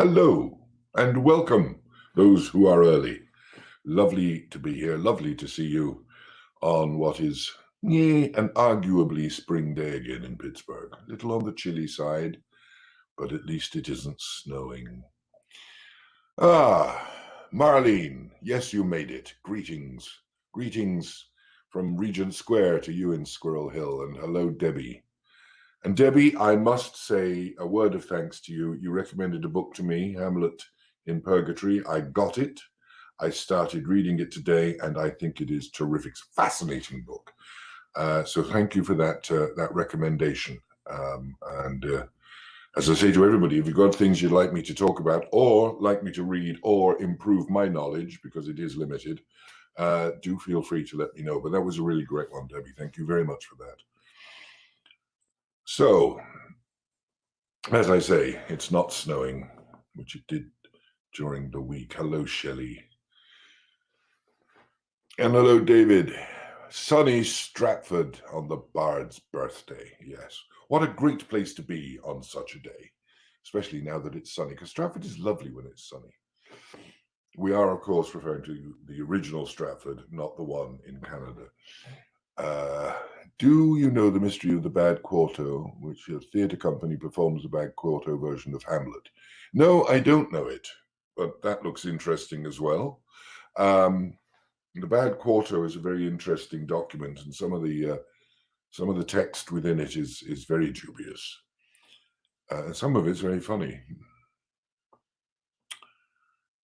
Hello and welcome, those who are early. Lovely to be here, lovely to see you on what is an arguably spring day again in Pittsburgh. A little on the chilly side, but at least it isn't snowing. Marlene, yes, you made it. Greetings. Greetings from Regent Square to you in Squirrel Hill, and hello, Debbie. And Debbie, I must say a word of thanks to you. You recommended a book to me, Hamlet in Purgatory. I got it. I started reading it today, and I think it is terrific. It's a fascinating book. So thank you for that recommendation. As I say to everybody, if you've got things you'd like me to talk about or like me to read or improve my knowledge, because it is limited, do feel free to let me know. But that was a really great one, Debbie. Thank you very much for that. So, as I say, it's not snowing, which it did during the week. Hello, Shelley. And hello, David. Sunny Stratford on the Bard's birthday. Yes. What a great place to be on such a day, especially now that it's sunny, because Stratford is lovely when it's sunny. We are, of course, referring to the original Stratford, not the one in Canada. Do you know the mystery of the bad quarto, which a theatre company performs a bad quarto version of Hamlet? No, I don't know it, but that looks interesting as well. The bad quarto is a very interesting document, and some of the text within it is very dubious. Some of it's very funny.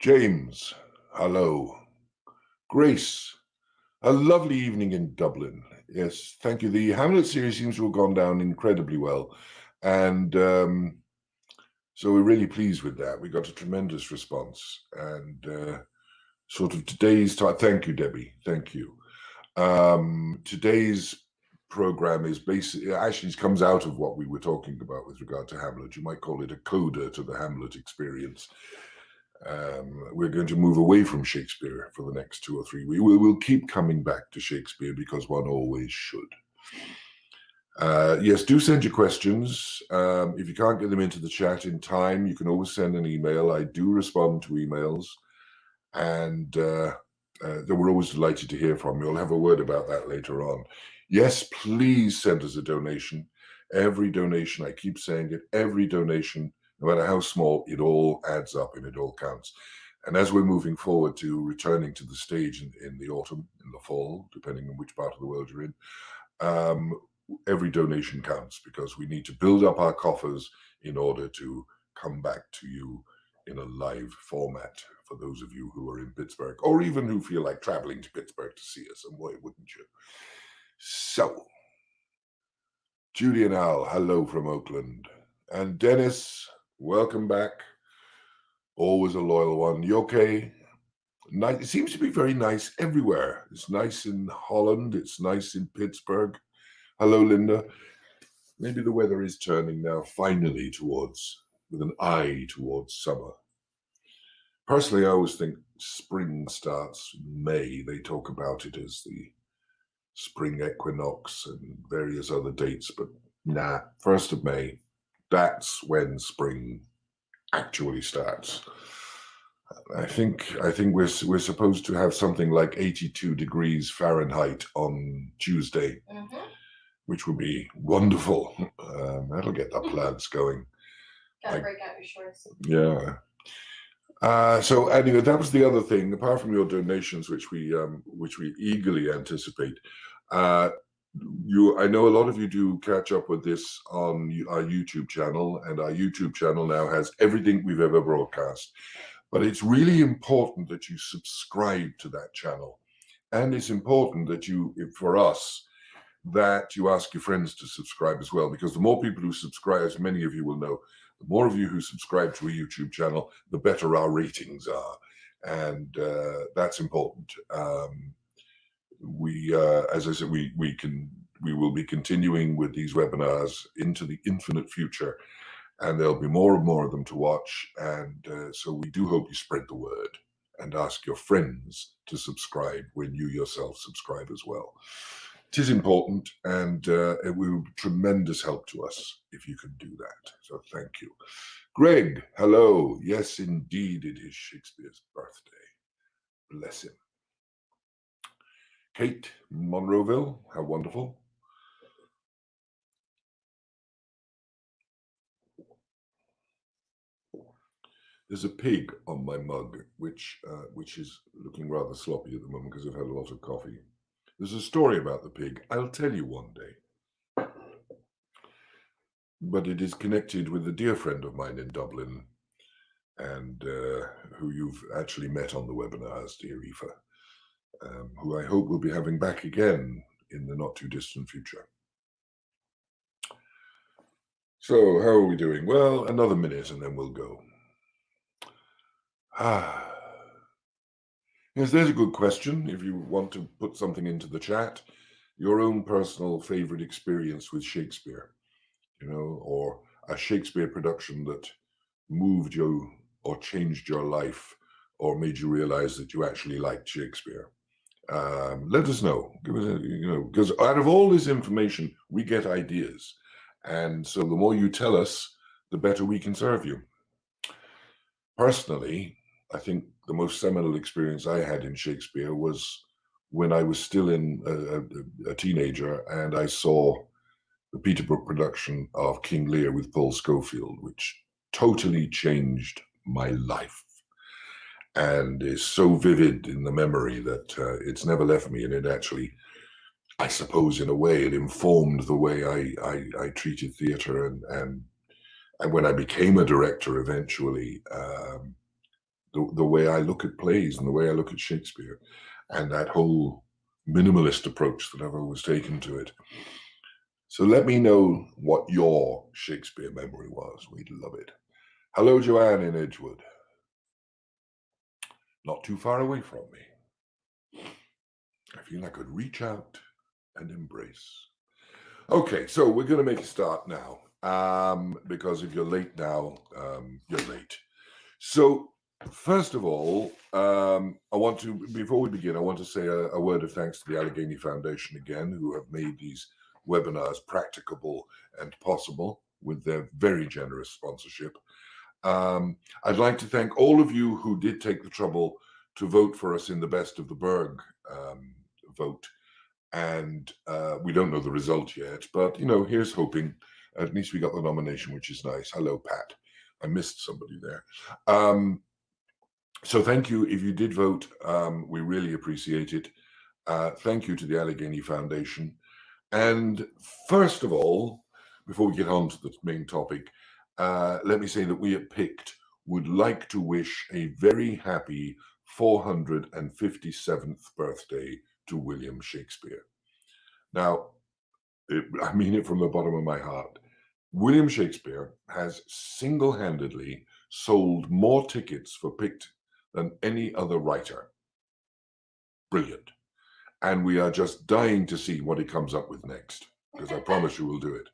James, hello. Grace, a lovely evening in Dublin. Yes, thank you. The Hamlet series seems to have gone down incredibly well. And so we're really pleased with that. We got a tremendous response. And sort of today's time, thank you, Debbie. Thank you. Today's program is basically, actually comes out of what we were talking about with regard to Hamlet. You might call it a coda to the Hamlet experience. We're going to move away from Shakespeare for the next 2 or 3 weeks. We'll keep coming back to Shakespeare because one always should. Yes, do send your questions. If you can't get them into the chat in time, you can always send an email. I do respond to emails, and we're always delighted to hear from you. I'll have a word about that later on. Yes, please send us a donation. Every donation, I keep saying it, every donation, no matter how small, it all adds up and it all counts. And as we're moving forward to returning to the stage in the autumn, in the fall, depending on which part of the world you're in, every donation counts, because we need to build up our coffers in order to come back to you in a live format for those of you who are in Pittsburgh, or even who feel like traveling to Pittsburgh to see us, and why wouldn't you? So, Judy and Al, hello from Oakland. And Dennis, welcome back. Always a loyal one. You okay? Nice. It seems to be very nice everywhere. It's nice in Holland. It's nice in Pittsburgh. Hello, Linda. Maybe the weather is turning now, finally, with an eye towards summer. Personally, I always think spring starts in May. They talk about it as the spring equinox and various other dates, but nah, 1st of May. That's when spring actually starts. I think we're supposed to have something like 82 degrees Fahrenheit on Tuesday, which would be wonderful. That'll get the plants going. Gotta break out your shorts. Yeah. So anyway, that was the other thing. Apart from your donations, which we eagerly anticipate. I know a lot of you do catch up with this on our YouTube channel, and our YouTube channel now has everything we've ever broadcast. But it's really important that you subscribe to that channel. And it's important that for us, that you ask your friends to subscribe as well, because the more people who subscribe, as many of you will know, the more of you who subscribe to a YouTube channel, the better our ratings are. And that's important. As I said, we will be continuing with these webinars into the infinite future, and there'll be more and more of them to watch. And so we do hope you spread the word and ask your friends to subscribe when you yourself subscribe as well. It is important, and it will be tremendous help to us if you can do that. So thank you. Greg, hello. Yes, indeed, it is Shakespeare's birthday. Bless him. Kate, Monroeville, how wonderful. There's a pig on my mug, which is looking rather sloppy at the moment because I've had a lot of coffee. There's a story about the pig. I'll tell you one day. But it is connected with a dear friend of mine in Dublin, and who you've actually met on the webinars, dear Aoife, who I hope will be having back again in the not too distant future. So how are we doing? Well, another minute and then we'll go. Yes, there's a good question. If you want to put something into the chat, your own personal favorite experience with Shakespeare, or a Shakespeare production that moved you or changed your life or made you realize that you actually liked Shakespeare. Let us know. Give us because out of all this information, we get ideas. And so the more you tell us, the better we can serve you. Personally, I think the most seminal experience I had in Shakespeare was when I was still a teenager and I saw the Peterborough production of King Lear with Paul Scofield, which totally changed my life and is so vivid in the memory that it's never left me. And it actually, I suppose in a way, it informed the way I treated theatre and when I became a director eventually, the way I look at plays and the way I look at Shakespeare and that whole minimalist approach that I've always taken to it. So let me know what your Shakespeare memory was. We'd love it. Hello, Joanne in Edgewood. Not too far away from me. I feel I could reach out and embrace. Okay, so we're going to make a start now, because if you're late now, you're late. So first of all, before we begin, I want to say a word of thanks to the Allegheny Foundation again, who have made these webinars practicable and possible with their very generous sponsorship. I'd like to thank all of you who did take the trouble to vote for us in the Best of the Berg vote. And we don't know the result yet, but here's hoping. At least we got the nomination, which is nice. Hello, Pat. I missed somebody there. So thank you. If you did vote, we really appreciate it. Thank you to the Allegheny Foundation. And first of all, before we get on to the main topic, let me say that we at PICT would like to wish a very happy 457th birthday to William Shakespeare. Now, I mean it from the bottom of my heart. William Shakespeare has single-handedly sold more tickets for PICT than any other writer. Brilliant. And we are just dying to see what he comes up with next, because I promise you we'll do it.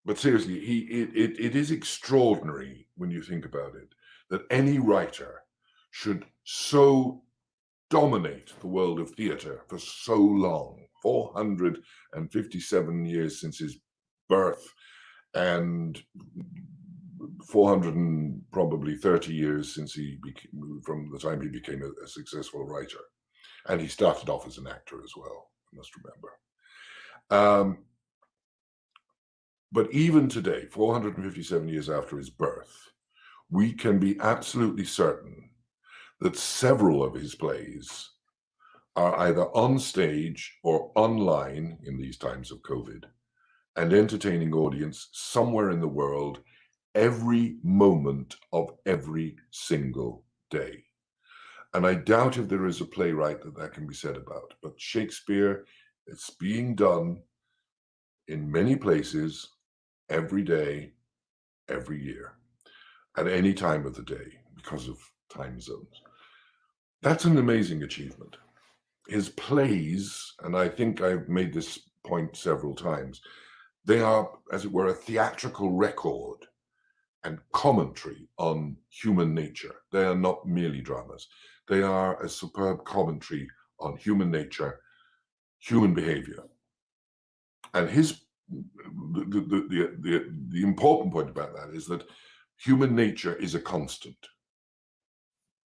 But seriously, it is extraordinary when you think about it, that any writer should so dominate the world of theatre for so long, 457 years since his birth, and 400 and probably 30 years since from the time he became a successful writer. And he started off as an actor as well, I must remember. But even today, 457 years after his birth, we can be absolutely certain that several of his plays are either on stage or online in these times of COVID and entertaining audience somewhere in the world every moment of every single day. And I doubt if there is a playwright that can be said about, but Shakespeare, it's being done in many places every day, every year, at any time of the day because of time zones. That's an amazing achievement. His plays, and I think I've made this point several times, they are, as it were, a theatrical record and commentary on human nature. They are not merely dramas. They are a superb commentary on human nature, human behavior. And the important point about that is that human nature is a constant.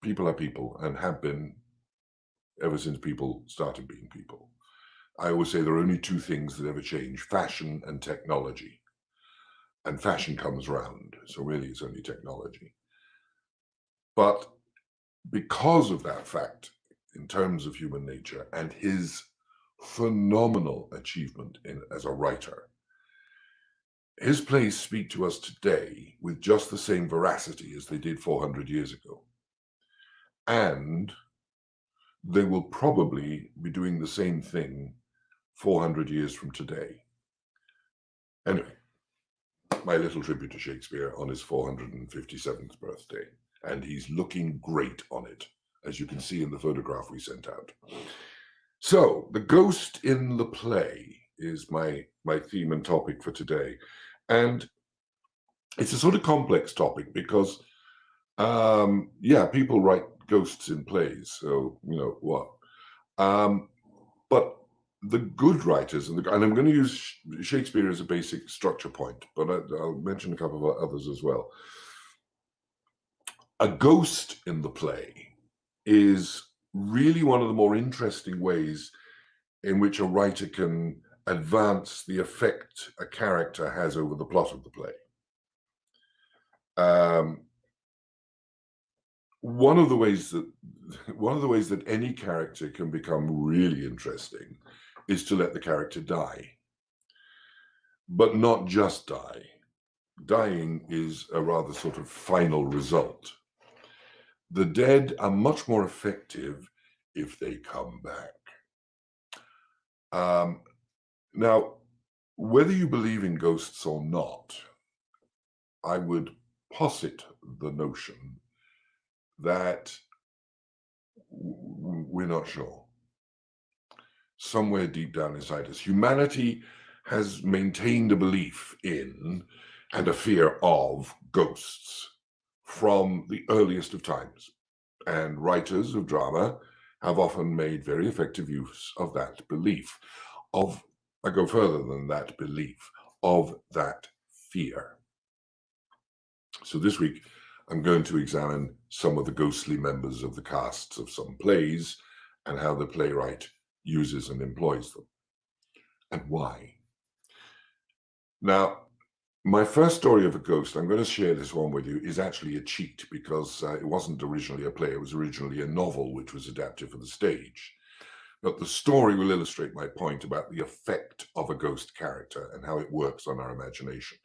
People are people and have been ever since people started being people. I always say there are only two things that ever change: fashion and technology. And fashion comes round, so really it's only technology. But because of that fact, in terms of human nature and his phenomenal achievement as a writer, his plays speak to us today with just the same veracity as they did 400 years ago. And they will probably be doing the same thing 400 years from today. Anyway, my little tribute to Shakespeare on his 457th birthday. And he's looking great on it, as you can see in the photograph we sent out. So, the ghost in the play is my theme and topic for today. And it's a sort of complex topic because, people write ghosts in plays, so you know what. But the good writers, and I'm going to use Shakespeare as a basic structure point, but I'll mention a couple of others as well. A ghost in the play is really one of the more interesting ways in which a writer can advance the effect a character has over the plot of the play. One of the ways that any character can become really interesting is to let the character die, but not just die. Dying is a rather sort of final result. The dead are much more effective if they come back. Now, whether you believe in ghosts or not, I would posit the notion that we're not sure. Somewhere deep down inside us, humanity has maintained a belief in and a fear of ghosts from the earliest of times. And writers of drama have often made very effective use of that belief, I go further than that belief, of that fear. So this week, I'm going to examine some of the ghostly members of the casts of some plays and how the playwright uses and employs them, and why. Now, my first story of a ghost, I'm going to share this one with you, is actually a cheat because it wasn't originally a play, it was originally a novel which was adapted for the stage. But the story will illustrate my point about the effect of a ghost character and how it works on our imagination.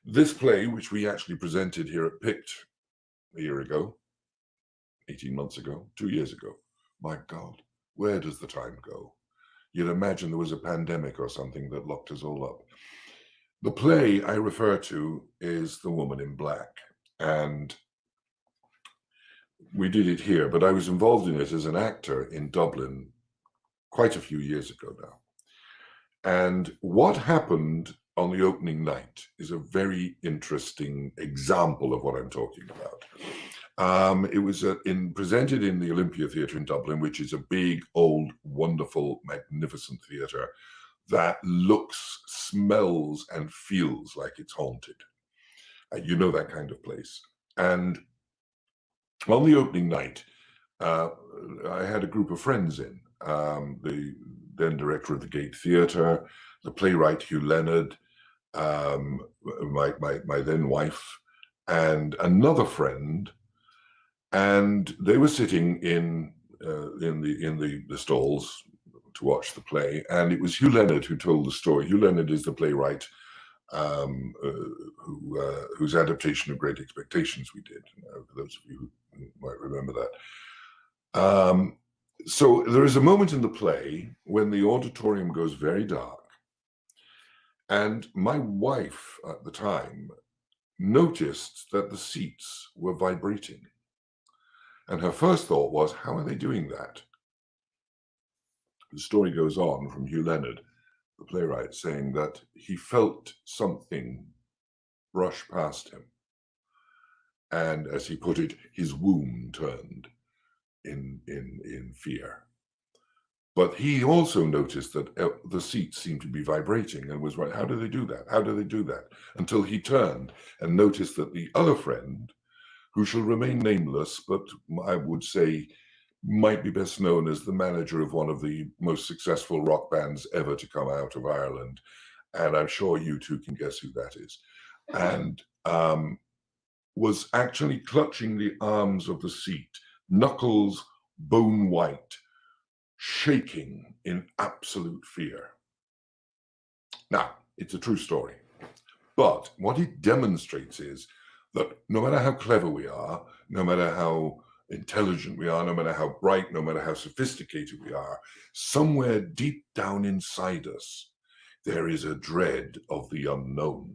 This play, which we actually presented here at PICT a year ago, 18 months ago, 2 years ago. My God, where does the time go? You'd imagine there was a pandemic or something that locked us all up. The play I refer to is The Woman in Black, and we did it here, but I was involved in it as an actor in Dublin quite a few years ago now. And what happened on the opening night is a very interesting example of what I'm talking about. It was presented in the Olympia Theatre in Dublin, which is a big, old, wonderful, magnificent theatre that looks, smells, and feels like it's haunted. You know that kind of place. And on the opening night, I had a group of friends in, the then director of the Gate Theatre, the playwright Hugh Leonard, my then wife, and another friend, and they were sitting in the stalls to watch the play, and it was Hugh Leonard who told the story. Hugh Leonard is the playwright whose adaptation of Great Expectations we did, for those of you who might remember that. So there is a moment in the play when the auditorium goes very dark, and my wife at the time noticed that the seats were vibrating. And her first thought was, how are they doing that? The story goes on from Hugh Leonard, the playwright, saying that he felt something brush past him. And as he put it, his womb turned in fear. But he also noticed that the seats seemed to be vibrating and was right. How do they do that? How do they do that? Until he turned and noticed that the other friend, who shall remain nameless, but I would say might be best known as the manager of one of the most successful rock bands ever to come out of Ireland, and I'm sure you two can guess who that is, and was actually clutching the arms of the seat, knuckles bone white, shaking in absolute fear. Now, it's a true story, but what it demonstrates is that no matter how clever we are, no matter how intelligent we are, no matter how bright, no matter how sophisticated we are, somewhere deep down inside us, there is a dread of the unknown.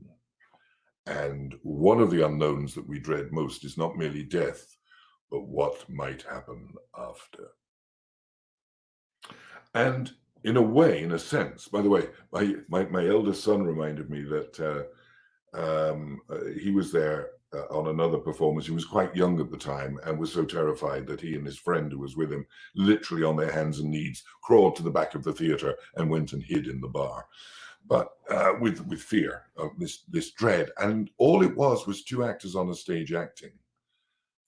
And one of the unknowns that we dread most is not merely death, but what might happen after. And in a way, in a sense, by the way, my eldest son reminded me that he was there on another performance. He was quite young at the time and was so terrified that he and his friend who was with him, literally on their hands and knees, crawled to the back of the theatre and went and hid in the bar. But with fear of this dread. And all it was two actors on a stage acting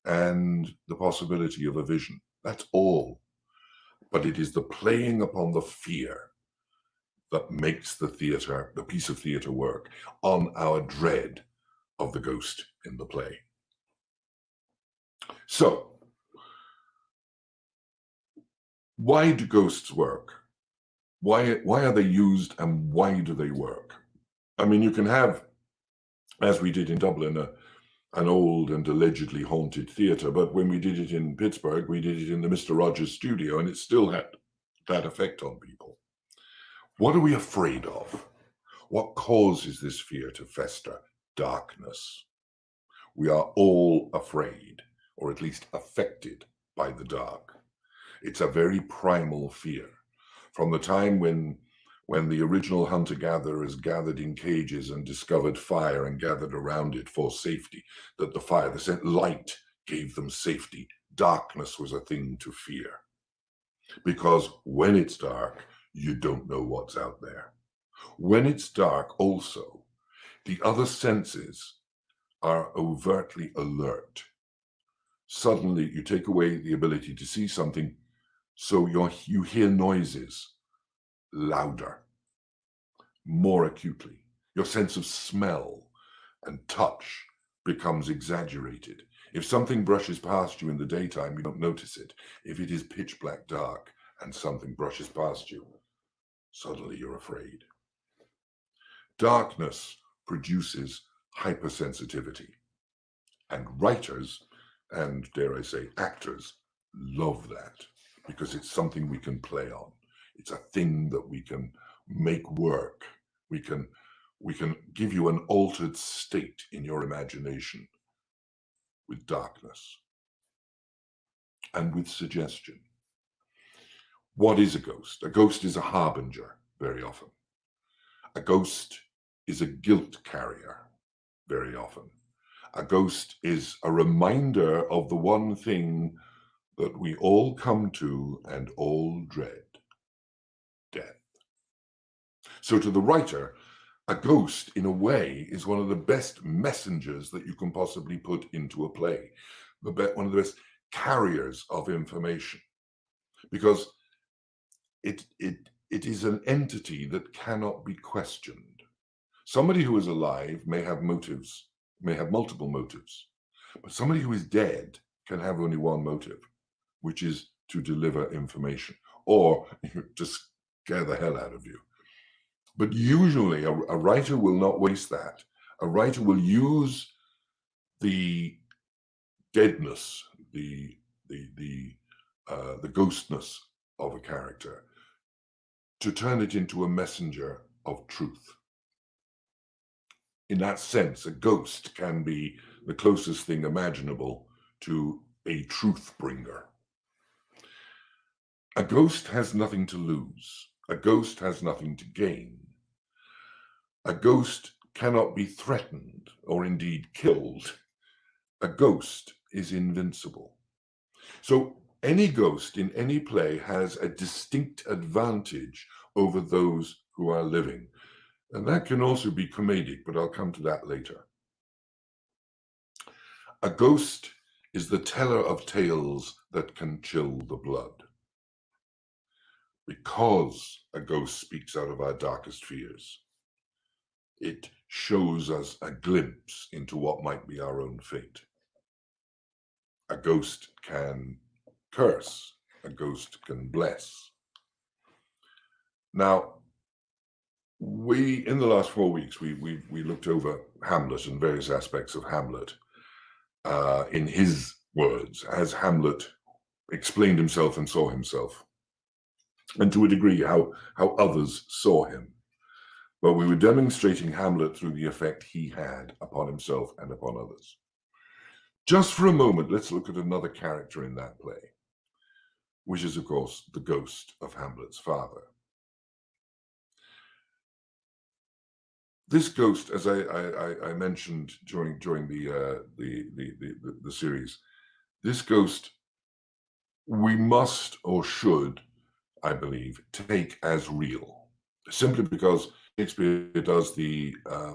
and the possibility of a vision. That's all. But it is the playing upon the fear that makes the theatre, the piece of theatre work, on our dread of the ghost in the play. So, why do ghosts work? Why are they used and why do they work? I mean, you can have, as we did in Dublin, an old and allegedly haunted theatre, but when we did it in Pittsburgh, we did it in the Mr. Rogers studio, and it still had that effect on people. What are we afraid of? What causes this fear to fester? Darkness. We are all afraid, or at least affected by the dark. It's a very primal fear. From the time when the original hunter-gatherers gathered in cages and discovered fire and gathered around it for safety, that the fire, the scent, light gave them safety. Darkness was a thing to fear. Because when it's dark, you don't know what's out there. When it's dark also, the other senses are overtly alert. Suddenly you take away the ability to see something, so you hear noises louder, more acutely. Your sense of smell and touch becomes exaggerated. If something brushes past you in the daytime, you don't notice it. If it is pitch black dark and something brushes past you, suddenly you're afraid. Darkness produces hypersensitivity. And writers, and dare I say actors, love that because it's something we can play on. It's a thing that we can make work. We can give you an altered state in your imagination with darkness and with suggestion. What is a ghost? A ghost is a harbinger, very often. A ghost is a guilt carrier, very often. A ghost is a reminder of the one thing that we all come to and all dread: death. So to the writer, a ghost, in a way, is one of the best messengers that you can possibly put into a play. One of the best carriers of information. Because it is an entity that cannot be questioned. Somebody who is alive may have motives, may have multiple motives, but somebody who is dead can have only one motive, which is to deliver information or to scare the hell out of you. But usually a writer will not waste that. A writer will use the deadness, the ghostness of a character to turn it into a messenger of truth. In that sense, a ghost can be the closest thing imaginable to a truth bringer. A ghost has nothing to lose. A ghost has nothing to gain. A ghost cannot be threatened or indeed killed. A ghost is invincible. So any ghost in any play has a distinct advantage over those who are living. And that can also be comedic, but I'll come to that later. A ghost is the teller of tales that can chill the blood. Because a ghost speaks out of our darkest fears, it shows us a glimpse into what might be our own fate. A ghost can curse, a ghost can bless. Now, in the last 4 weeks, we looked over Hamlet and various aspects of Hamlet in his words, as Hamlet explained himself and saw himself, and to a degree how others saw him. But we were demonstrating Hamlet through the effect he had upon himself and upon others. Just for a moment, let's look at another character in that play, which is, of course, the ghost of Hamlet's father. This ghost, as I mentioned during the series, this ghost we must or should, I believe, take as real, simply because Shakespeare does the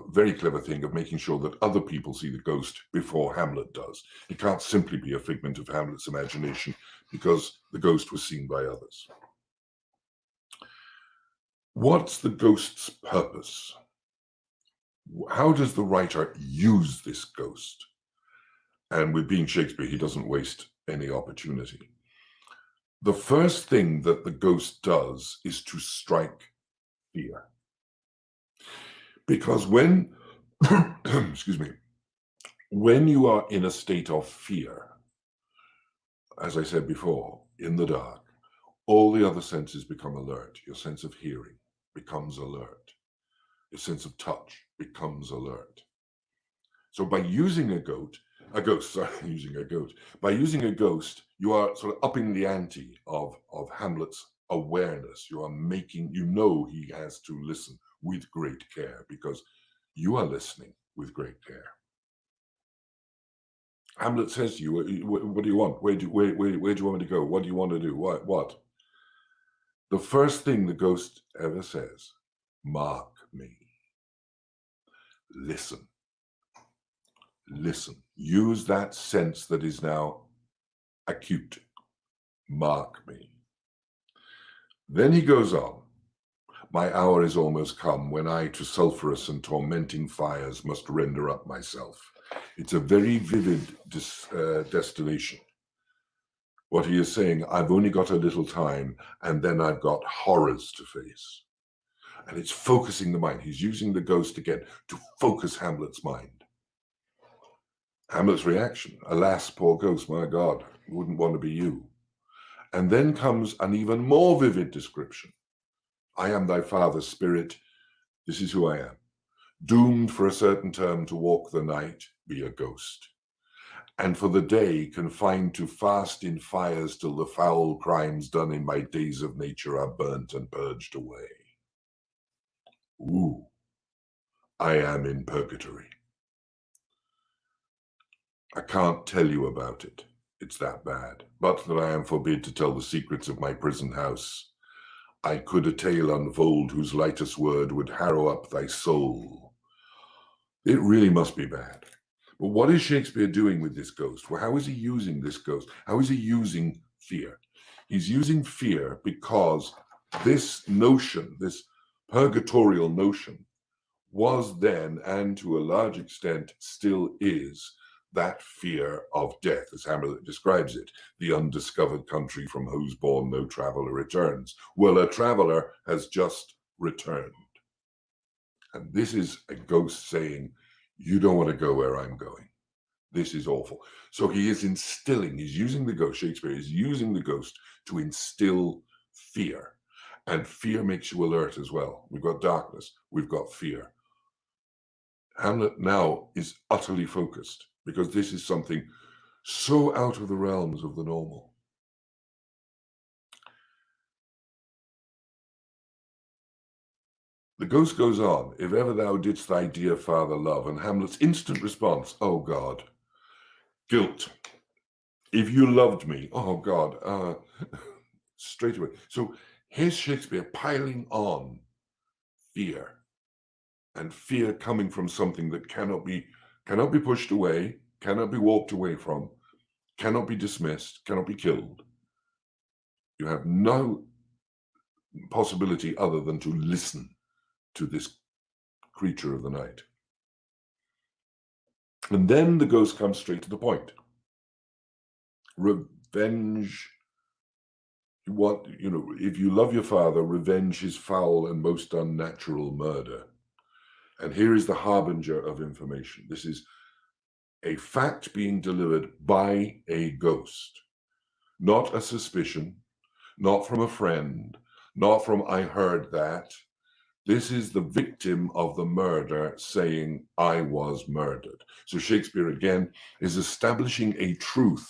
very clever thing of making sure that other people see the ghost before Hamlet does. It can't simply be a figment of Hamlet's imagination because the ghost was seen by others. What's the ghost's purpose? How does the writer use this ghost? And with being Shakespeare, he doesn't waste any opportunity. The first thing that the ghost does is to strike fear. Because when, excuse me, when you are in a state of fear, as I said before, in the dark, all the other senses become alert. Your sense of hearing becomes alert. Your sense of touch becomes alert. So by using a ghost, by using a ghost, you are sort of upping the ante of Hamlet's awareness. You are making, he has to listen with great care because you are listening with great care. Hamlet says to you, what do you want? Where do you want me to go? What do you want to do? What? The first thing the ghost ever says, mark me. Listen. Listen. Use that sense that is now acute. Mark me. Then he goes on. My hour is almost come when I to sulphurous and tormenting fires must render up myself. It's a very vivid distillation. What he is saying, I've only got a little time and then I've got horrors to face. And it's focusing the mind. He's using the ghost again to focus Hamlet's mind. Hamlet's reaction, alas, poor ghost, my God, wouldn't want to be you. And then comes an even more vivid description. I am thy father's spirit. This is who I am. Doomed for a certain term to walk the night, be a ghost. And for the day confined to fast in fires till the foul crimes done in my days of nature are burnt and purged away. Ooh, I am in purgatory. I can't tell you about it. It's that bad. But that I am forbid to tell the secrets of my prison house. I could a tale unfold whose lightest word would harrow up thy soul. It really must be bad. But what is Shakespeare doing with this ghost? Well, how is he using this ghost? How is he using fear? He's using fear because this notion, this purgatorial notion, was then, and to a large extent still is, that fear of death, as Hamlet describes it, the undiscovered country from whose bourne no traveller returns. Well, a traveller has just returned. And this is a ghost saying, you don't want to go where I'm going. This is awful. So he is instilling, he's using the ghost, Shakespeare is using the ghost to instill fear. And fear makes you alert as well. We've got darkness, we've got fear. Hamlet now is utterly focused because this is something so out of the realms of the normal. The ghost goes on, if ever thou didst thy dear father love, and Hamlet's instant response, oh God, guilt. If you loved me, oh God, straight away. So here's Shakespeare piling on fear, and fear coming from something that cannot be pushed away, cannot be walked away from, cannot be dismissed, cannot be killed. You have no possibility other than to listen to this creature of the night. And then the ghost comes straight to the point. Revenge. If you love your father, revenge his foul and most unnatural murder. And here is the harbinger of information. This is a fact being delivered by a ghost, not a suspicion, not from a friend, not from I heard that. This is the victim of the murder saying, I was murdered. So Shakespeare, again, is establishing a truth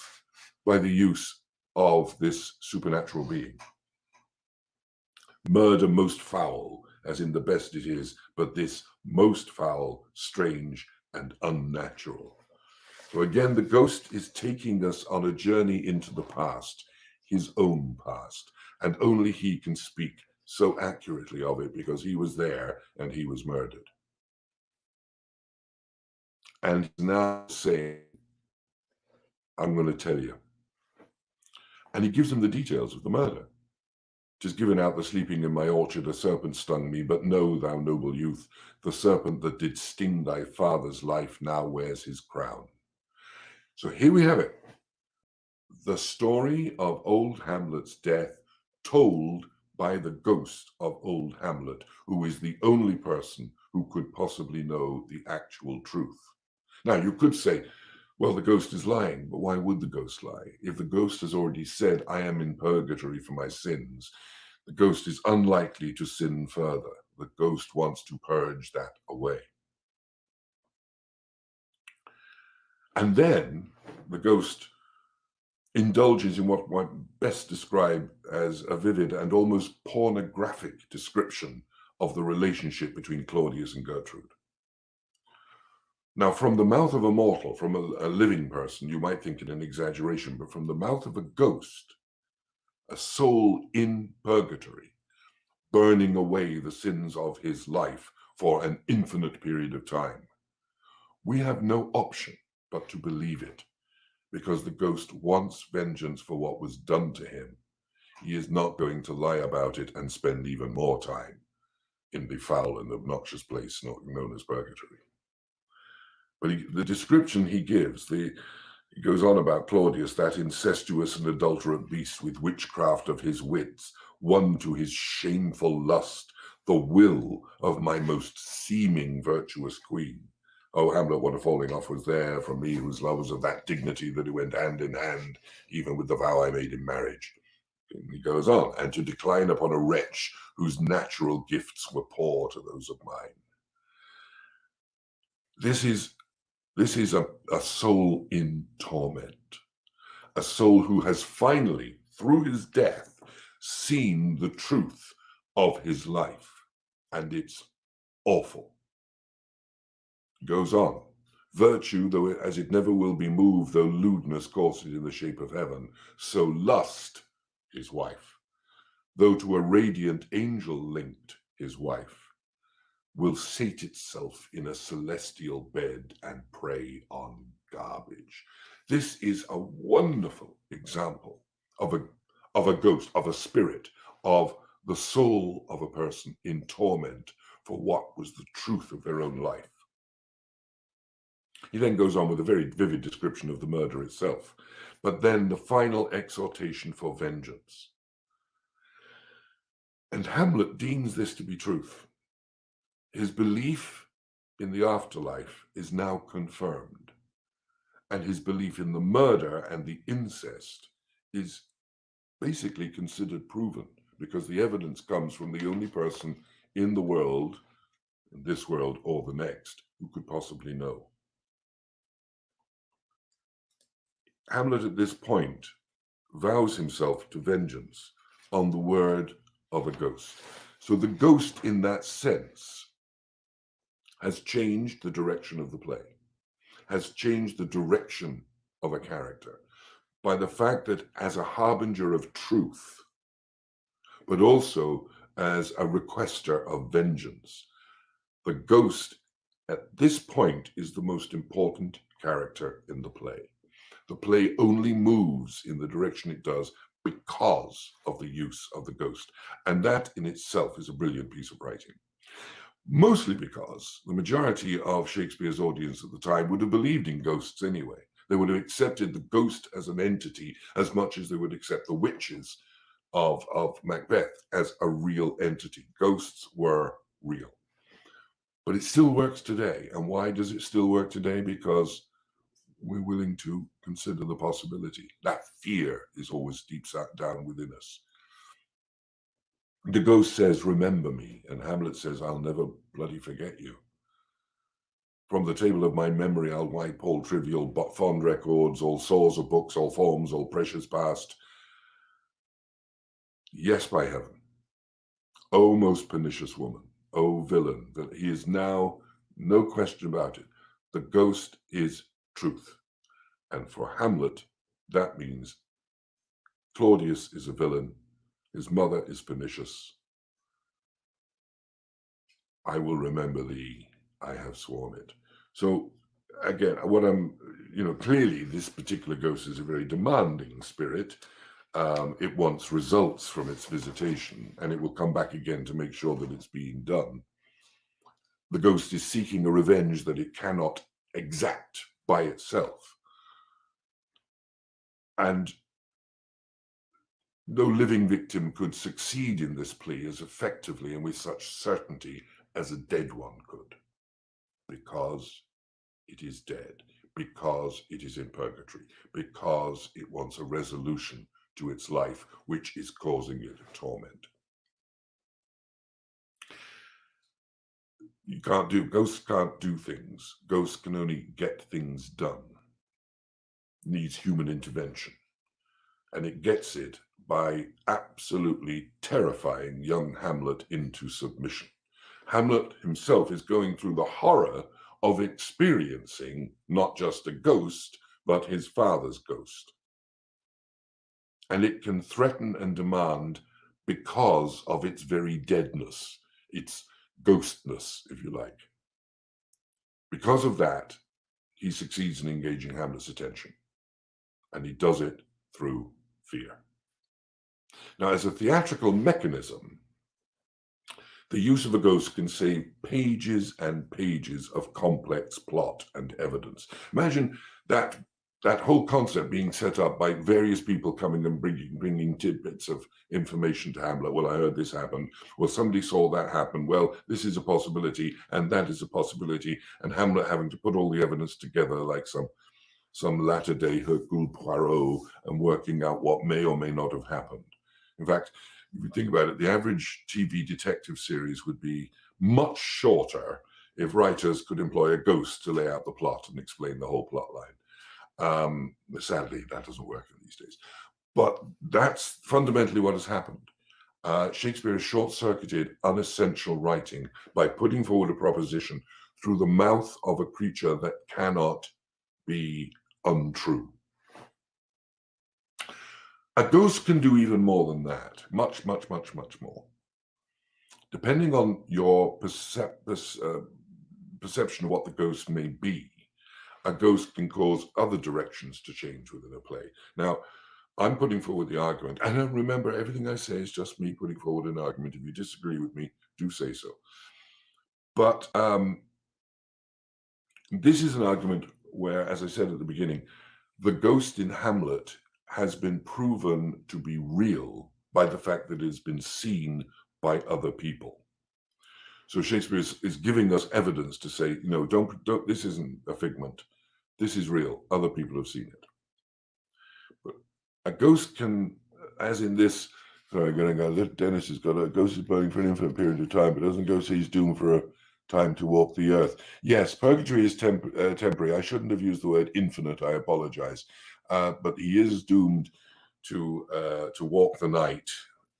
by the use of this supernatural being. Murder most foul, as in the best it is, but this most foul, strange, and unnatural. So again, the ghost is taking us on a journey into the past, his own past, and only he can speak so accurately of it because he was there and he was murdered. And he's now saying, I'm going to tell you. And he gives them the details of the murder. "'Tis given out the sleeping in my orchard, a serpent stung me, but know, thou noble youth, the serpent that did sting thy father's life now wears his crown." So here we have it. The story of old Hamlet's death told by the ghost of old Hamlet, who is the only person who could possibly know the actual truth. Now, you could say, well, the ghost is lying, but why would the ghost lie? If the ghost has already said, I am in purgatory for my sins, the ghost is unlikely to sin further. The ghost wants to purge that away. And then the ghost indulges in what might best describe as a vivid and almost pornographic description of the relationship between Claudius and Gertrude. Now, from the mouth of a mortal, from a living person, you might think it an exaggeration, but from the mouth of a ghost, a soul in purgatory, burning away the sins of his life for an infinite period of time, we have no option but to believe it, because the ghost wants vengeance for what was done to him. He is not going to lie about it and spend even more time in the foul and obnoxious place known as purgatory. But the description he gives, he goes on about Claudius, that incestuous and adulterate beast with witchcraft of his wits, won to his shameful lust the will of my most seeming virtuous queen. Oh, Hamlet, what a falling off was there from me, whose love was of that dignity that it went hand in hand, even with the vow I made in marriage. And he goes on, and to decline upon a wretch whose natural gifts were poor to those of mine. This is a soul in torment, a soul who has finally, through his death, seen the truth of his life, and it's awful. Goes on, virtue, though as it never will be moved, though lewdness course it in the shape of heaven, so lust, his wife, though to a radiant angel linked, his wife, will sate itself in a celestial bed and prey on garbage. This is a wonderful example of a ghost, of a spirit, of the soul of a person in torment for what was the truth of their own life. He then goes on with a very vivid description of the murder itself, but then the final exhortation for vengeance. And Hamlet deems this to be truth. His belief in the afterlife is now confirmed, and his belief in the murder and the incest is basically considered proven, because the evidence comes from the only person in the world, in this world or the next, who could possibly know. Hamlet at this point vows himself to vengeance on the word of a ghost. So the ghost in that sense has changed the direction of the play, has changed the direction of a character. by the fact that as a harbinger of truth, but also as a requester of vengeance, the ghost at this point is the most important character in the play. The play only moves in the direction it does because of the use of the ghost. And that in itself is a brilliant piece of writing. Mostly because the majority of Shakespeare's audience at the time would have believed in ghosts anyway. They would have accepted the ghost as an entity as much as they would accept the witches of Macbeth as a real entity. Ghosts were real. But it still works today. And why does it still work today? Because we're willing to consider the possibility. That fear is always deep down within us. The ghost says, remember me, and Hamlet says, I'll never bloody forget you. From the table of my memory, I'll wipe all trivial but fond records, all sores of books, all forms, all precious past. Yes, by heaven. O most pernicious woman, O villain, that he is now, no question about it, the ghost is truth. And for Hamlet, that means Claudius is a villain, his mother is pernicious. I will remember thee, I have sworn it. So again, what I'm, clearly this particular ghost is a very demanding spirit. It wants results from its visitation, and it will come back again to make sure that it's being done. The ghost is seeking a revenge that it cannot exact by itself. And no living victim could succeed in this plea as effectively and with such certainty as a dead one could, because it is dead, because it is in purgatory, because it wants a resolution to its life, which is causing it torment. Ghosts can't do things. Ghosts can only get things done. It needs human intervention. And it gets it by absolutely terrifying young Hamlet into submission. Hamlet himself is going through the horror of experiencing not just a ghost, but his father's ghost. And it can threaten and demand because of its very deadness, its ghostness, if you like. Because of that, he succeeds in engaging Hamlet's attention. And he does it through fear. Now, as a theatrical mechanism, the use of a ghost can save pages and pages of complex plot and evidence. Imagine that whole concept being set up by various people coming and bringing tidbits of information to Hamlet. Well, I heard this happen. Well, somebody saw that happen. Well, this is a possibility, and that is a possibility. And Hamlet having to put all the evidence together like some latter-day Hercule Poirot and working out what may or may not have happened. In fact, if you think about it, the average TV detective series would be much shorter if writers could employ a ghost to lay out the plot and explain the whole plot line. Sadly, that doesn't work in these days. But that's fundamentally what has happened. Shakespeare has short-circuited unessential writing by putting forward a proposition through the mouth of a creature that cannot be untrue. A ghost can do even more than that, much, much, much, much more. Depending on your perception of what the ghost may be, a ghost can cause other directions to change within a play. Now, I'm putting forward the argument, and remember, everything I say is just me putting forward an argument. If you disagree with me, do say so. But this is an argument where, as I said at the beginning, the ghost in Hamlet has been proven to be real by the fact that it has been seen by other people. So Shakespeare is giving us evidence to say, don't, this isn't a figment. This is real. Other people have seen it. But a ghost can, as in this, Dennis has got a ghost is burning for an infinite period of time, but doesn't go see he's doomed for a time to walk the earth. Yes, purgatory is temporary. I shouldn't have used the word infinite. I apologize. But he is doomed to walk the night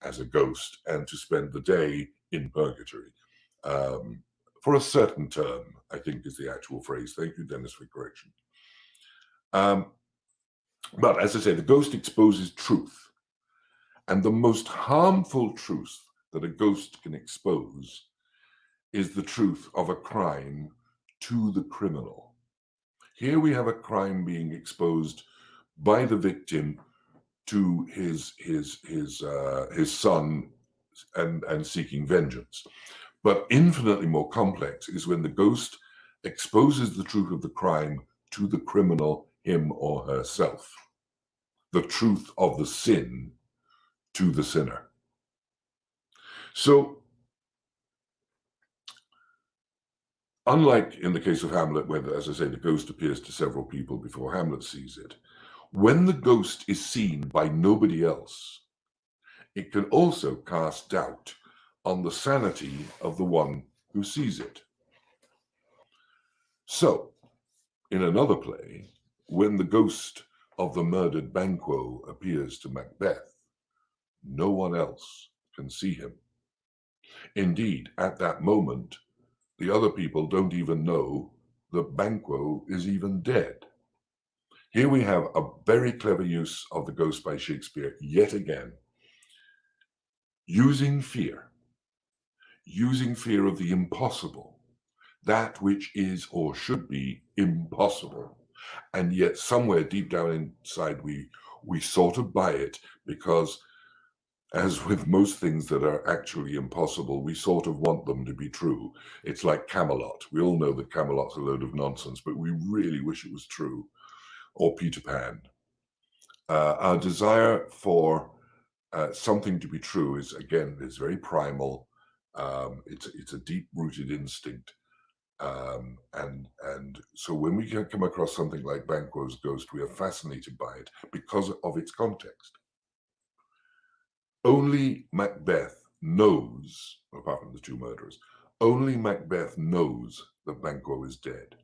as a ghost and to spend the day in purgatory for a certain term, I think is the actual phrase. Thank you, Dennis, for correction. But as I say, the ghost exposes truth. And the most harmful truth that a ghost can expose is the truth of a crime to the criminal. Here we have a crime being exposed by the victim to his son and seeking vengeance. But infinitely more complex is when the ghost exposes the truth of the crime to the criminal, him or herself. The truth of the sin to the sinner. So, unlike in the case of Hamlet, where, as I say, the ghost appears to several people before Hamlet sees it, when the ghost is seen by nobody else, it can also cast doubt on the sanity of the one who sees it. So, in another play, when the ghost of the murdered Banquo appears to Macbeth, no one else can see him. Indeed, at that moment, the other people don't even know that Banquo is even dead. Here we have a very clever use of the ghost by Shakespeare, yet again, using fear of the impossible, that which is or should be impossible. And yet somewhere deep down inside, we sort of buy it because, as with most things that are actually impossible, we sort of want them to be true. It's like Camelot. We all know that Camelot's a load of nonsense, but we really wish it was true. Or Peter Pan. Our desire for something to be true is very primal. It's a deep-rooted instinct. And so when we can come across something like Banquo's Ghost, we are fascinated by it because of its context. Only Macbeth knows, apart from the two murderers, only Macbeth knows that Banquo is dead.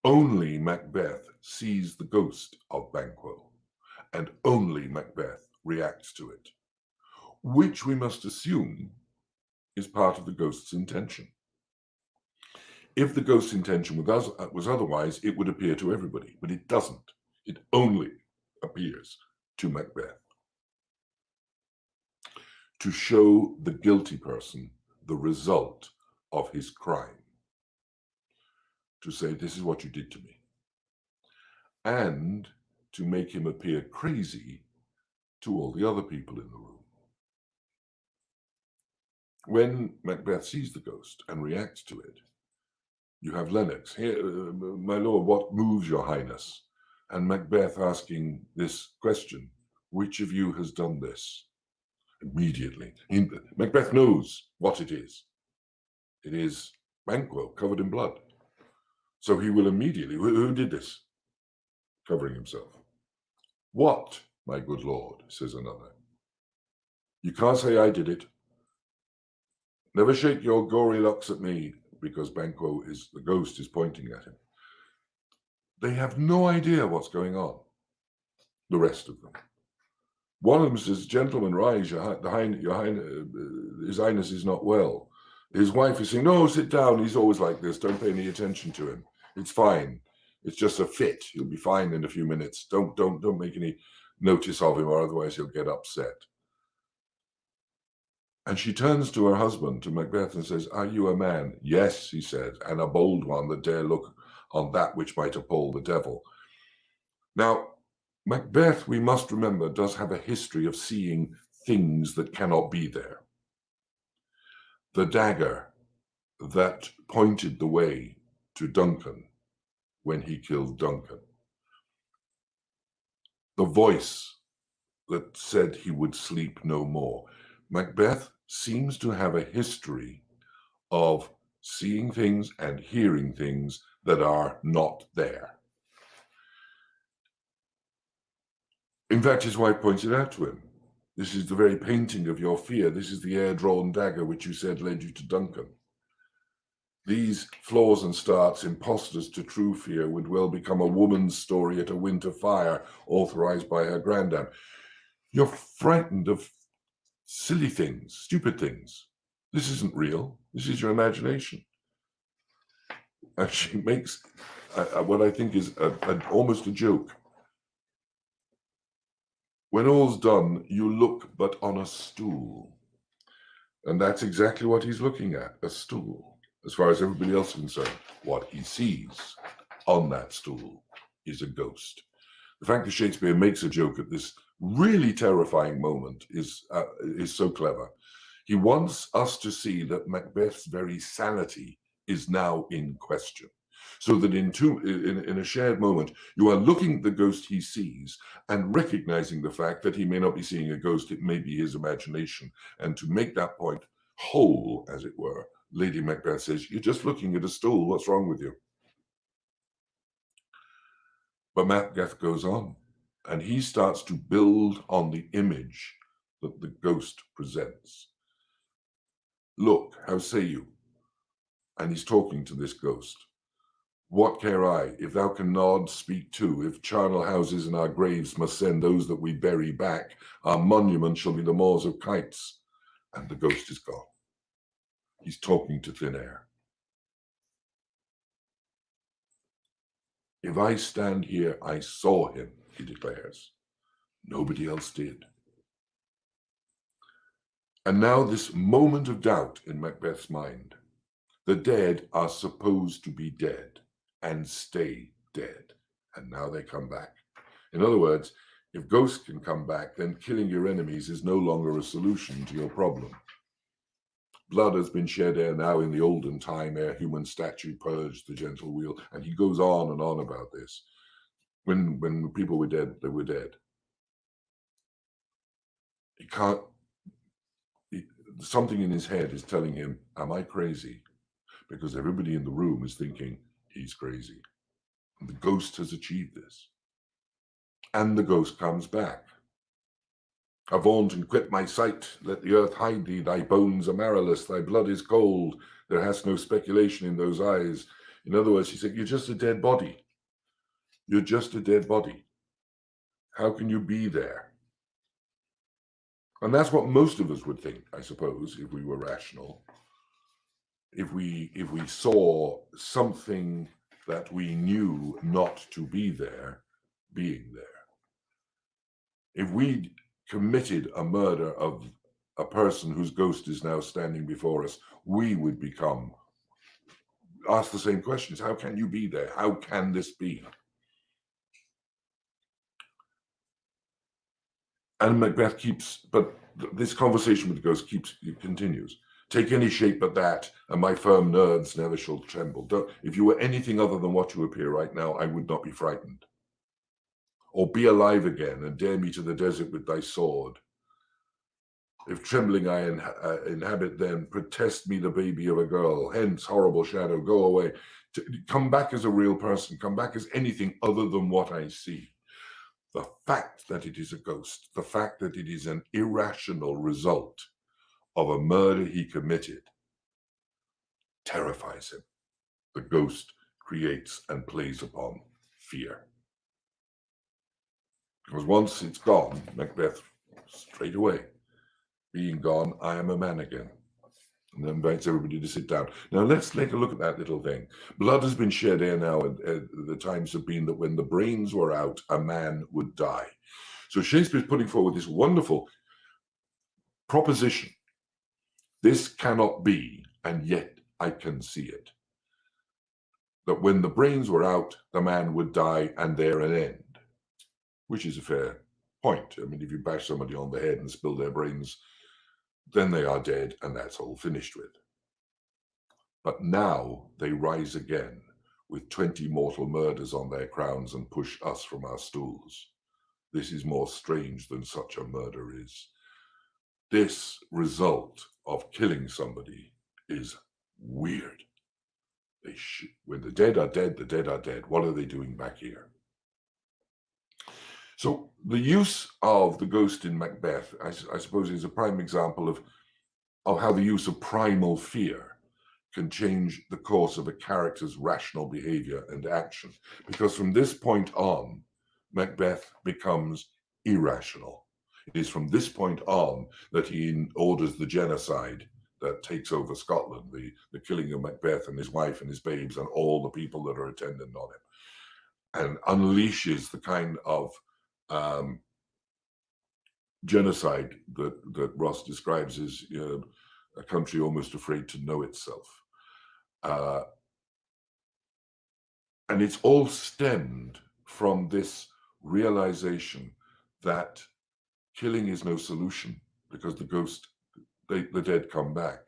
Only Macbeth sees the ghost of Banquo, and only Macbeth reacts to it, which we must assume is part of the ghost's intention. If the ghost's intention was otherwise, it would appear to everybody, but it doesn't. It only appears to Macbeth to show the guilty person the result of his crime, to say, this is what you did to me, and to make him appear crazy to all the other people in the room. When Macbeth sees the ghost and reacts to it, you have Lennox, here, my lord, what moves your highness? And Macbeth asking this question, which of you has done this? Immediately, Macbeth knows what it is. It is Banquo covered in blood. So he will immediately, who did this? Covering himself. What, my good lord, says another. You can't say I did it. Never shake your gory locks at me, because Banquo the ghost is pointing at him. They have no idea what's going on, the rest of them. One of them says, gentlemen, rise, His Highness is not well. His wife is saying, no, sit down, he's always like this, don't pay any attention to him. It's fine. It's just a fit. He'll be fine in a few minutes. Don't make any notice of him, or otherwise he'll get upset. And she turns to her husband, to Macbeth, and says, are you a man? Yes, he said, and a bold one that dare look on that which might appall the devil. Now, Macbeth, we must remember, does have a history of seeing things that cannot be there. The dagger that pointed the way to Duncan when he killed Duncan. The voice that said he would sleep no more. Macbeth seems to have a history of seeing things and hearing things that are not there. In fact, his wife points it out to him. This is the very painting of your fear. This is the air-drawn dagger which you said led you to Duncan. These flaws and starts, impostors to true fear, would well become a woman's story at a winter fire, authorized by her granddam. You're frightened of silly things, stupid things. This isn't real. This is your imagination. And she makes what I think is almost a joke When all's done, you look but on a stool. And that's exactly what he's looking at, a stool. As far as everybody else is concerned, what he sees on that stool is a ghost. The fact that Shakespeare makes a joke at this really terrifying moment is so clever. He wants us to see that Macbeth's very sanity is now in question. So that in a shared moment, you are looking at the ghost he sees and recognizing the fact that he may not be seeing a ghost, it may be his imagination. And to make that point whole, as it were, Lady Macbeth says, "You're just looking at a stool, what's wrong with you?" But Macbeth goes on, and he starts to build on the image that the ghost presents. "Look, how say you?" And he's talking to this ghost. "What care I, if thou can nod, speak too, if charnel houses and our graves must send those that we bury back, our monument shall be the maws of kites." And the ghost is gone. He's talking to thin air. "If I stand here, I saw him," he declares. Nobody else did. And now this moment of doubt in Macbeth's mind. The dead are supposed to be dead and stay dead, and now they come back. In other words, if ghosts can come back, then killing your enemies is no longer a solution to your problem. Blood has been shed ere now in the olden time, ere human statue purged the gentle wheel, and he goes on and on about this. When people were dead, they were dead. He can't. Something in his head is telling him, "Am I crazy?" Because everybody in the room is thinking he's crazy. And the ghost has achieved this. And the ghost comes back. "Avaunt and quit my sight, let the earth hide thee, thy bones are marrowless, thy blood is cold, there has no speculation in those eyes." In other words, he said, "You're just a dead body. You're just a dead body. How can you be there?" And that's what most of us would think, I suppose, if we were rational. If we saw something that we knew not to be there, being there. If we committed a murder of a person whose ghost is now standing before us, we would ask the same questions. How can you be there? How can this be? And Macbeth but this conversation with the ghost continues. "Take any shape but that, and my firm nerves never shall tremble. If you were anything other than what you appear right now, I would not be frightened. Or be alive again, and dare me to the desert with thy sword. If trembling I inhabit then, protest me the baby of a girl. Hence, horrible shadow, go away. Come back as a real person. Come back as anything other than what I see." The fact that it is a ghost, the fact that it is an irrational result of a murder he committed, terrifies him. The ghost creates and plays upon fear. Because once it's gone, Macbeth, straight away, being gone, I am a man again. And then invites everybody to sit down. Now let's take a look at that little thing. Blood has been shed ere now, and the times have been that when the brains were out, a man would die. So Shakespeare's putting forward this wonderful proposition. This cannot be, and yet I can see it. That when the brains were out, the man would die, and there an end. Which is a fair point. I mean, if you bash somebody on the head and spill their brains, then they are dead, and that's all finished with. But now they rise again with 20 mortal murders on their crowns and push us from our stools. This is more strange than such a murder is. This result of killing somebody is weird. When the dead are dead, the dead are dead. What are they doing back here? So the use of the ghost in Macbeth, I suppose, is a prime example of how the use of primal fear can change the course of a character's rational behavior and action. Because from this point on, Macbeth becomes irrational. It is from this point on that he orders the genocide that takes over Scotland, the killing of Macbeth and his wife and his babes and all the people that are attendant on him, and unleashes the kind of genocide that Ross describes as a country almost afraid to know itself. And it's all stemmed from this realization that killing is no solution because the dead come back.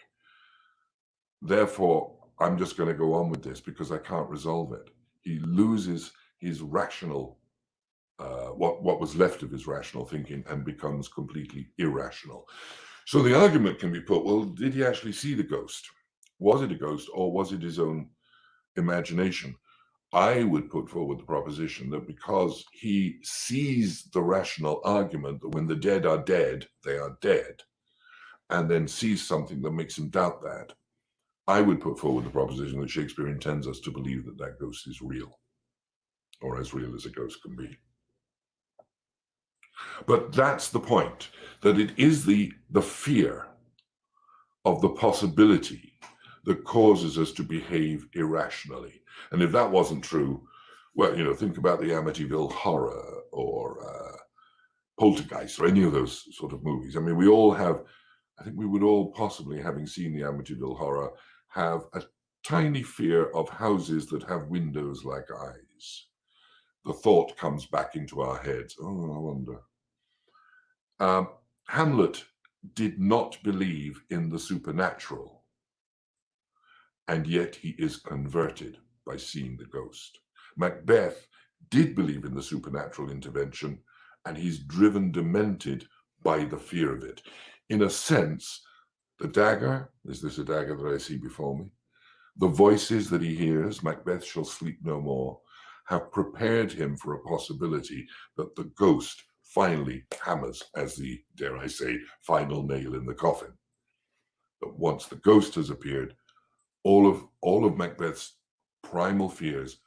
Therefore, I'm just going to go on with this because I can't resolve it. He loses his rational, what was left of his rational thinking, and becomes completely irrational. So the argument can be put, well, did he actually see the ghost? Was it a ghost, or was it his own imagination? I would put forward the proposition that because he sees the rational argument that when the dead are dead, they are dead, and then sees something that makes him doubt that, I would put forward the proposition that Shakespeare intends us to believe that that ghost is real, or as real as a ghost can be. But that's the point, that it is the fear of the possibility that causes us to behave irrationally. And if that wasn't true, well, think about the Amityville Horror or Poltergeist or any of those sort of movies. I mean, I think we would all possibly, having seen the Amityville Horror, have a tiny fear of houses that have windows like eyes. The thought comes back into our heads, oh, I wonder. Hamlet did not believe in the supernatural, and yet he is converted by seeing the ghost. Macbeth did believe in the supernatural intervention, and he's driven demented by the fear of it. In a sense, the dagger, is this a dagger that I see before me? The voices that he hears, Macbeth shall sleep no more, have prepared him for a possibility that the ghost finally hammers as the, dare I say, final nail in the coffin. But once the ghost has appeared, all of Macbeth's primal fears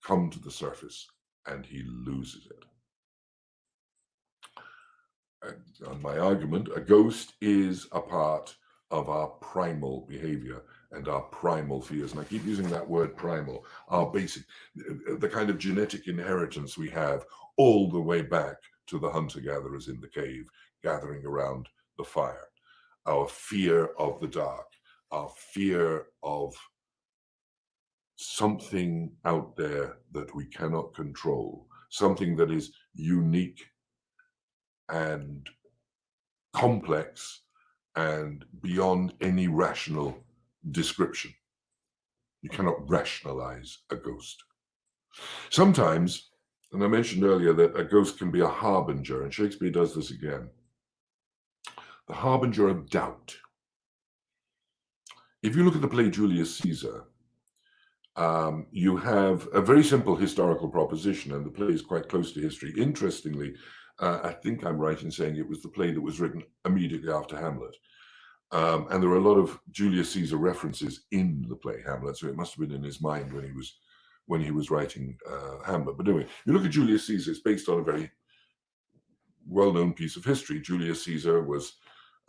come to the surface, and he loses it. And on my argument, a ghost is a part of our primal behavior and our primal fears. And I keep using that word primal, our basic, the kind of genetic inheritance we have all the way back to the hunter-gatherers in the cave, gathering around the fire. Our fear of the dark, our fear of something out there that we cannot control, something that is unique and complex and beyond any rational description. You cannot rationalize a ghost. Sometimes, and I mentioned earlier that a ghost can be a harbinger, and Shakespeare does this again. The harbinger of doubt. If you look at the play Julius Caesar, you have a very simple historical proposition, and the play is quite close to history. Interestingly, I think I'm right in saying it was the play that was written immediately after Hamlet. And there are a lot of Julius Caesar references in the play Hamlet, so it must have been in his mind when he was writing Hamlet. But anyway, you look at Julius Caesar, it's based on a very well-known piece of history. Julius Caesar was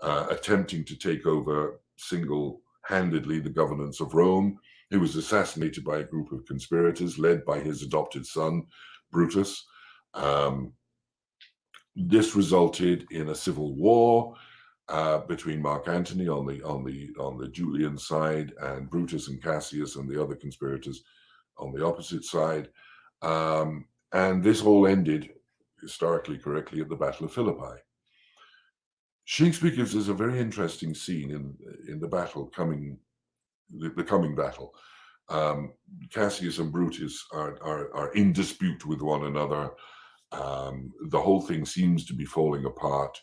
attempting to take over single-handedly the governance of Rome. He was assassinated by a group of conspirators led by his adopted son, Brutus. This resulted in a civil war between Mark Antony on the Julian side and Brutus and Cassius and the other conspirators on the opposite side. And this all ended, historically correctly, at the Battle of Philippi. Shakespeare gives us a very interesting scene in the battle the coming battle. Cassius and Brutus are in dispute with one another. The whole thing seems to be falling apart.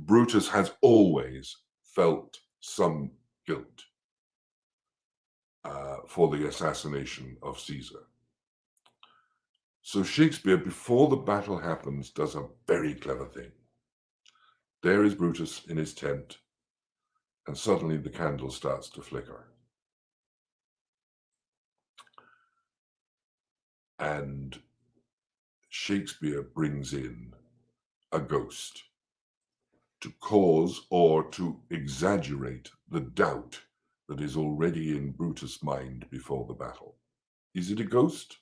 Brutus has always felt some guilt for the assassination of Caesar. So Shakespeare, before the battle happens, does a very clever thing. There is Brutus in his tent, and suddenly the candle starts to flicker. And Shakespeare brings in a ghost to cause or to exaggerate the doubt that is already in Brutus' mind before the battle. Is it a ghost?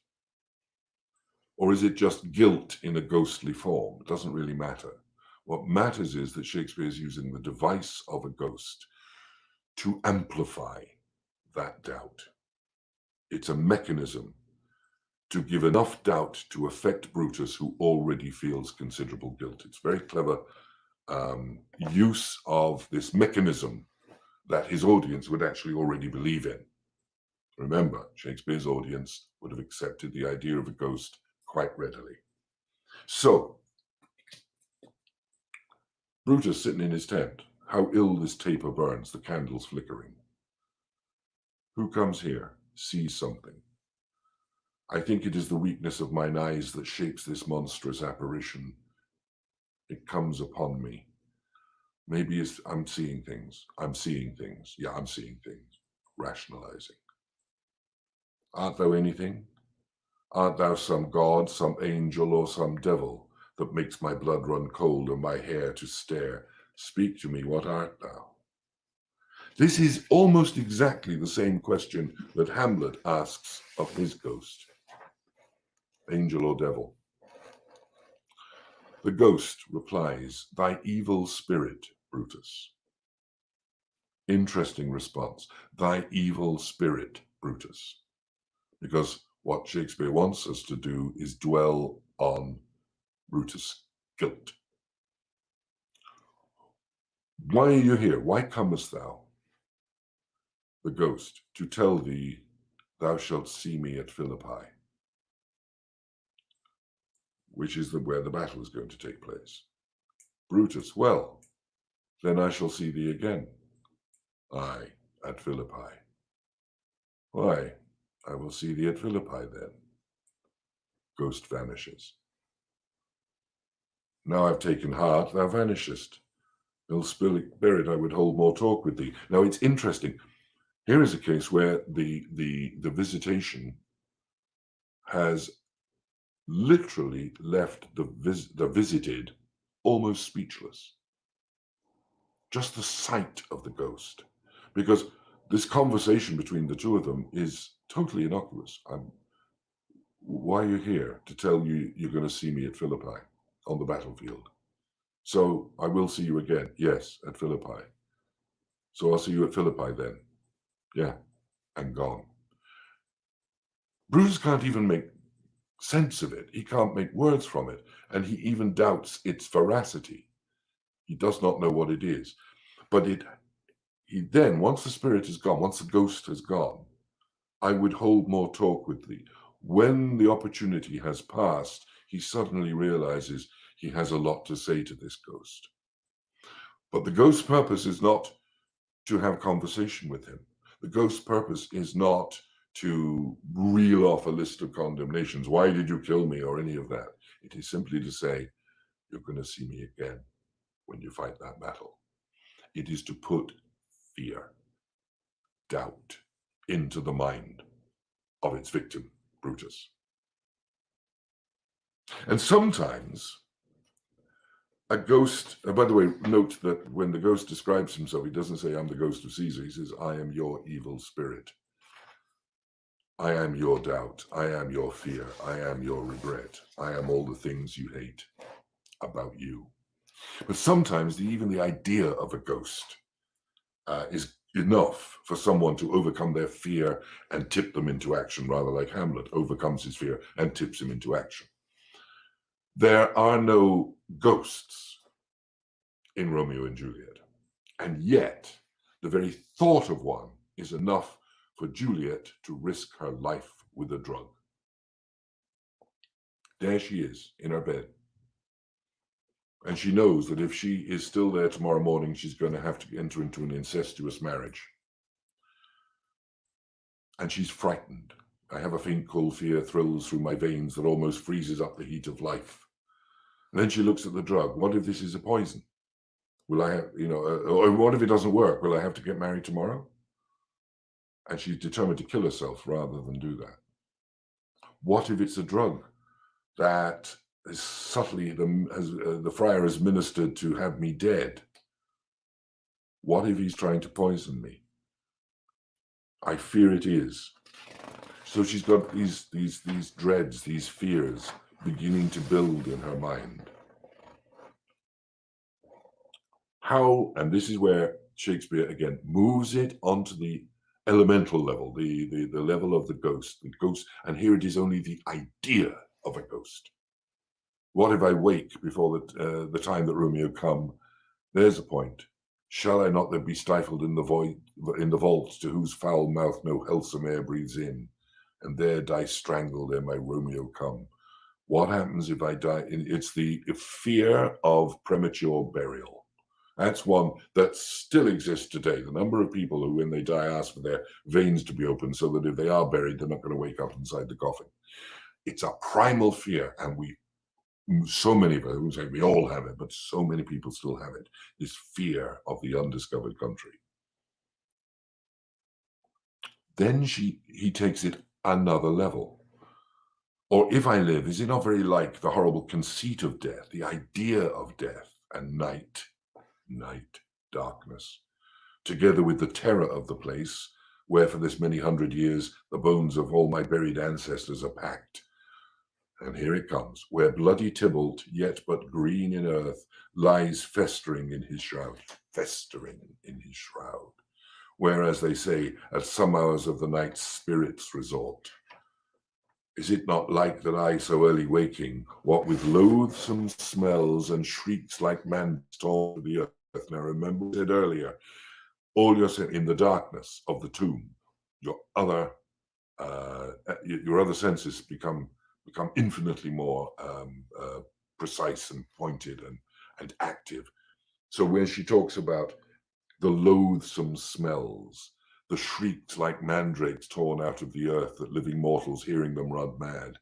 Or is it just guilt in a ghostly form? It doesn't really matter. What matters is that Shakespeare is using the device of a ghost to amplify that doubt. It's a mechanism to give enough doubt to affect Brutus, who already feels considerable guilt. It's very clever use of this mechanism that his audience would actually already believe in. Remember, Shakespeare's audience would have accepted the idea of a ghost quite readily. So, Brutus sitting in his tent, how ill this taper burns, the candles flickering. Who comes here, sees something. I think it is the weakness of mine eyes that shapes this monstrous apparition. It comes upon me. Maybe I'm seeing things. I'm seeing things. Yeah, I'm seeing things. Rationalizing. Art thou anything? Art thou some god, some angel, or some devil that makes my blood run cold and my hair to stare? Speak to me, what art thou? This is almost exactly the same question that Hamlet asks of his ghost. Angel or devil? The ghost replies, thy evil spirit, Brutus. Interesting response. Thy evil spirit, Brutus. Because what Shakespeare wants us to do is dwell on Brutus' guilt. Why are you here? Why comest thou? The ghost, to tell thee, thou shalt see me at Philippi, which is where the battle is going to take place. Brutus, well, then I shall see thee again. Aye, at Philippi. Why, I will see thee at Philippi then. Ghost vanishes. Now I've taken heart, thou vanishest. Ill spirit, I would hold more talk with thee. Now it's interesting. Here is a case where the visitation has literally left the visited almost speechless. Just the sight of the ghost. Because this conversation between the two of them is totally innocuous. Why are you here? To tell you you're going to see me at Philippi on the battlefield. So I will see you again. Yes, at Philippi. So I'll see you at Philippi then. Yeah, and gone. Brutus can't even make sense of it. He can't make words from it. And he even doubts its veracity. He does not know what it is. But he then, once the spirit is gone, once the ghost has gone, I would hold more talk with thee. When the opportunity has passed, he suddenly realizes he has a lot to say to this ghost. But the ghost's purpose is not to have conversation with him. The ghost's purpose is not to reel off a list of condemnations. Why did you kill me, or any of that? It is simply to say, you're going to see me again when you fight that battle. It is to put fear, doubt into the mind of its victim, Brutus. And sometimes a ghost, by the way, note that when the ghost describes himself, he doesn't say, I'm the ghost of Caesar. He says, I am your evil spirit. I am your doubt. I am your fear. I am your regret. I am all the things you hate about you. But sometimes even the idea of a ghost is enough for someone to overcome their fear and tip them into action, rather like Hamlet overcomes his fear and tips him into action. There are no ghosts in Romeo and Juliet, and yet the very thought of one is enough for Juliet to risk her life with a drug. There she is in her bed. And she knows that if she is still there tomorrow morning, she's going to have to enter into an incestuous marriage. And she's frightened. I have a faint cold fear thrills through my veins that almost freezes up the heat of life. And then she looks at the drug. What if this is a poison? Will I have, or what if it doesn't work? Will I have to get married tomorrow? And she's determined to kill herself rather than do that. What if it's a drug that is subtly, the friar has ministered to have me dead? What if he's trying to poison me? I fear it is. So she's got these dreads, these fears beginning to build in her mind. how, and this is where Shakespeare again moves it onto the elemental level, the level of the ghost, and here it is only the idea of a ghost. What if I wake before the time that Romeo come? There's a point. Shall I not then be stifled in the void, in the vault, to whose foul mouth no wholesome air breathes in, and there die strangled ere my Romeo come? What happens if I die? It's the fear of premature burial. That's one that still exists today. The number of people who, when they die, ask for their veins to be opened so that if they are buried, they're not going to wake up inside the coffin. It's a primal fear, and so many of us, we all have it, but so many people still have it, this fear of the undiscovered country. Then he takes it another level. Or if I live, is it not very like the horrible conceit of death, the idea of death and night, darkness, together with the terror of the place, where for this many hundred years the bones of all my buried ancestors are packed. And here it comes, where bloody Tybalt, yet but green in earth, lies festering in his shroud, where, as they say, at some hours of the night spirits resort. Is it not like that I, so early waking, what with loathsome smells and shrieks like man torn to the earth? Now remember I said earlier, all your in the darkness of the tomb, your other senses become infinitely more precise and pointed and active. So when she talks about the loathsome smells, the shrieks like mandrakes torn out of the earth that living mortals hearing them run mad,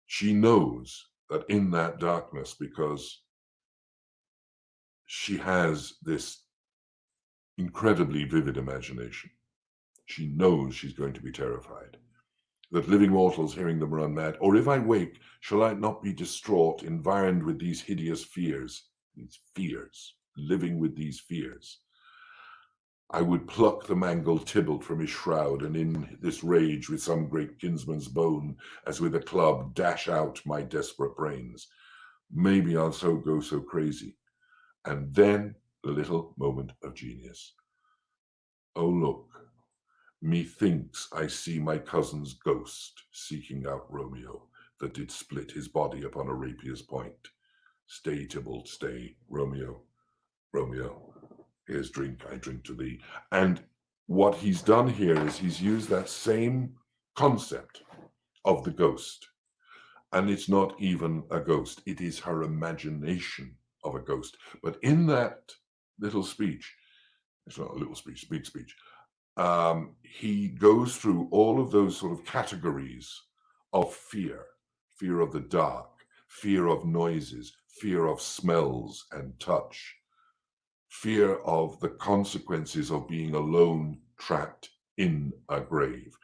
she knows that in that darkness, because she has this incredibly vivid imagination, she knows she's going to be terrified. That living mortals hearing them run mad, or if I wake, shall I not be distraught, environed with these hideous fears, living with these fears? I would pluck the mangled Tybalt from his shroud, and in this rage with some great kinsman's bone, as with a club, dash out my desperate brains. Maybe I'll go so crazy. And then the little moment of genius. Oh, look. Methinks I see my cousin's ghost seeking out Romeo, that did split his body upon a rapier's point. Stay, Tybalt, stay, Romeo, here's drink, I drink to thee. And what he's done here is he's used that same concept of the ghost. And it's not even a ghost, it is her imagination of a ghost. But in that little speech, it's not a little speech, big speech, he goes through all of those sort of categories of fear of the dark, fear of noises, fear of smells and touch, fear of the consequences of being alone, trapped in a grave.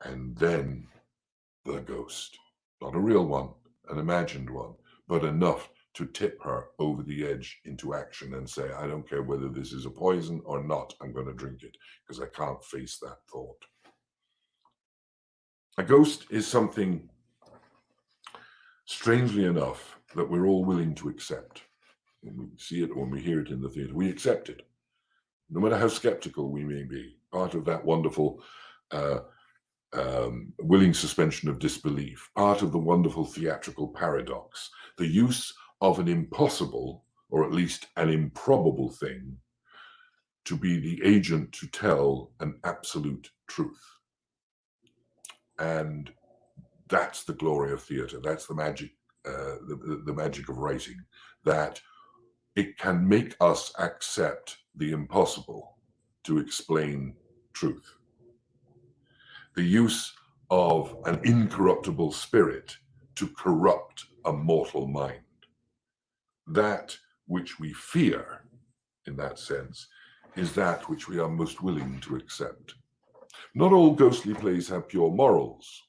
And then the ghost, not a real one, an imagined one, but enough to tip her over the edge into action and say, I don't care whether this is a poison or not, I'm going to drink it because I can't face that thought. A ghost is something, strangely enough, that we're all willing to accept. When we see it, when we hear it in the theatre, we accept it, no matter how skeptical we may be. Part of that wonderful willing suspension of disbelief, part of the wonderful theatrical paradox, the use of an impossible, or at least an improbable thing, to be the agent to tell an absolute truth. And that's the glory of theatre. That's the magic, the magic of writing, that it can make us accept the impossible to explain truth. The use of an incorruptible spirit to corrupt a mortal mind. That which we fear, in that sense, is that which we are most willing to accept. Not all ghostly plays have pure morals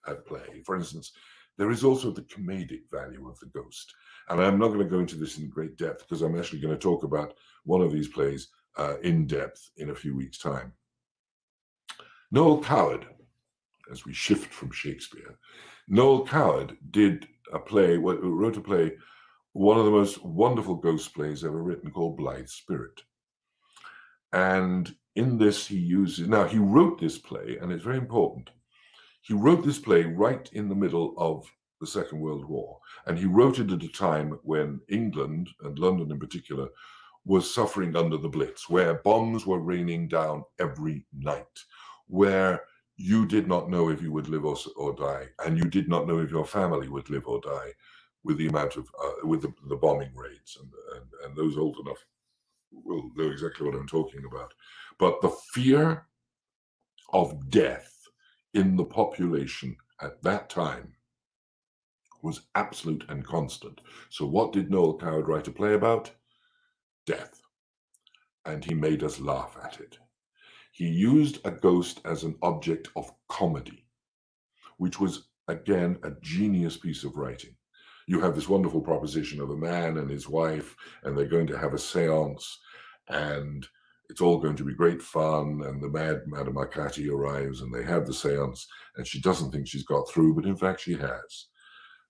at play. For instance, there is also the comedic value of the ghost. And I'm not going to go into this in great depth because I'm actually going to talk about one of these plays in depth in a few weeks' time. Noel Coward, as we shift from Shakespeare, Noel Coward wrote a play one of the most wonderful ghost plays ever written called Blithe Spirit. And in this he wrote this play, and it's very important. He wrote this play right in the middle of the Second World War, and he wrote it at a time when England, and London in particular, was suffering under the Blitz, where bombs were raining down every night, where you did not know if you would live or die, and you did not know if your family would live or die with the amount of, with the bombing raids, and those old enough will know exactly what I'm talking about. But the fear of death in the population at that time was absolute and constant. So what did Noel Coward write a play about? Death. And he made us laugh at it. He used a ghost as an object of comedy, which was, again, a genius piece of writing. You have this wonderful proposition of a man and his wife, and they're going to have a séance, and it's all going to be great fun, and the mad Madame Arcati arrives, and they have the séance, and she doesn't think she's got through, but in fact she has,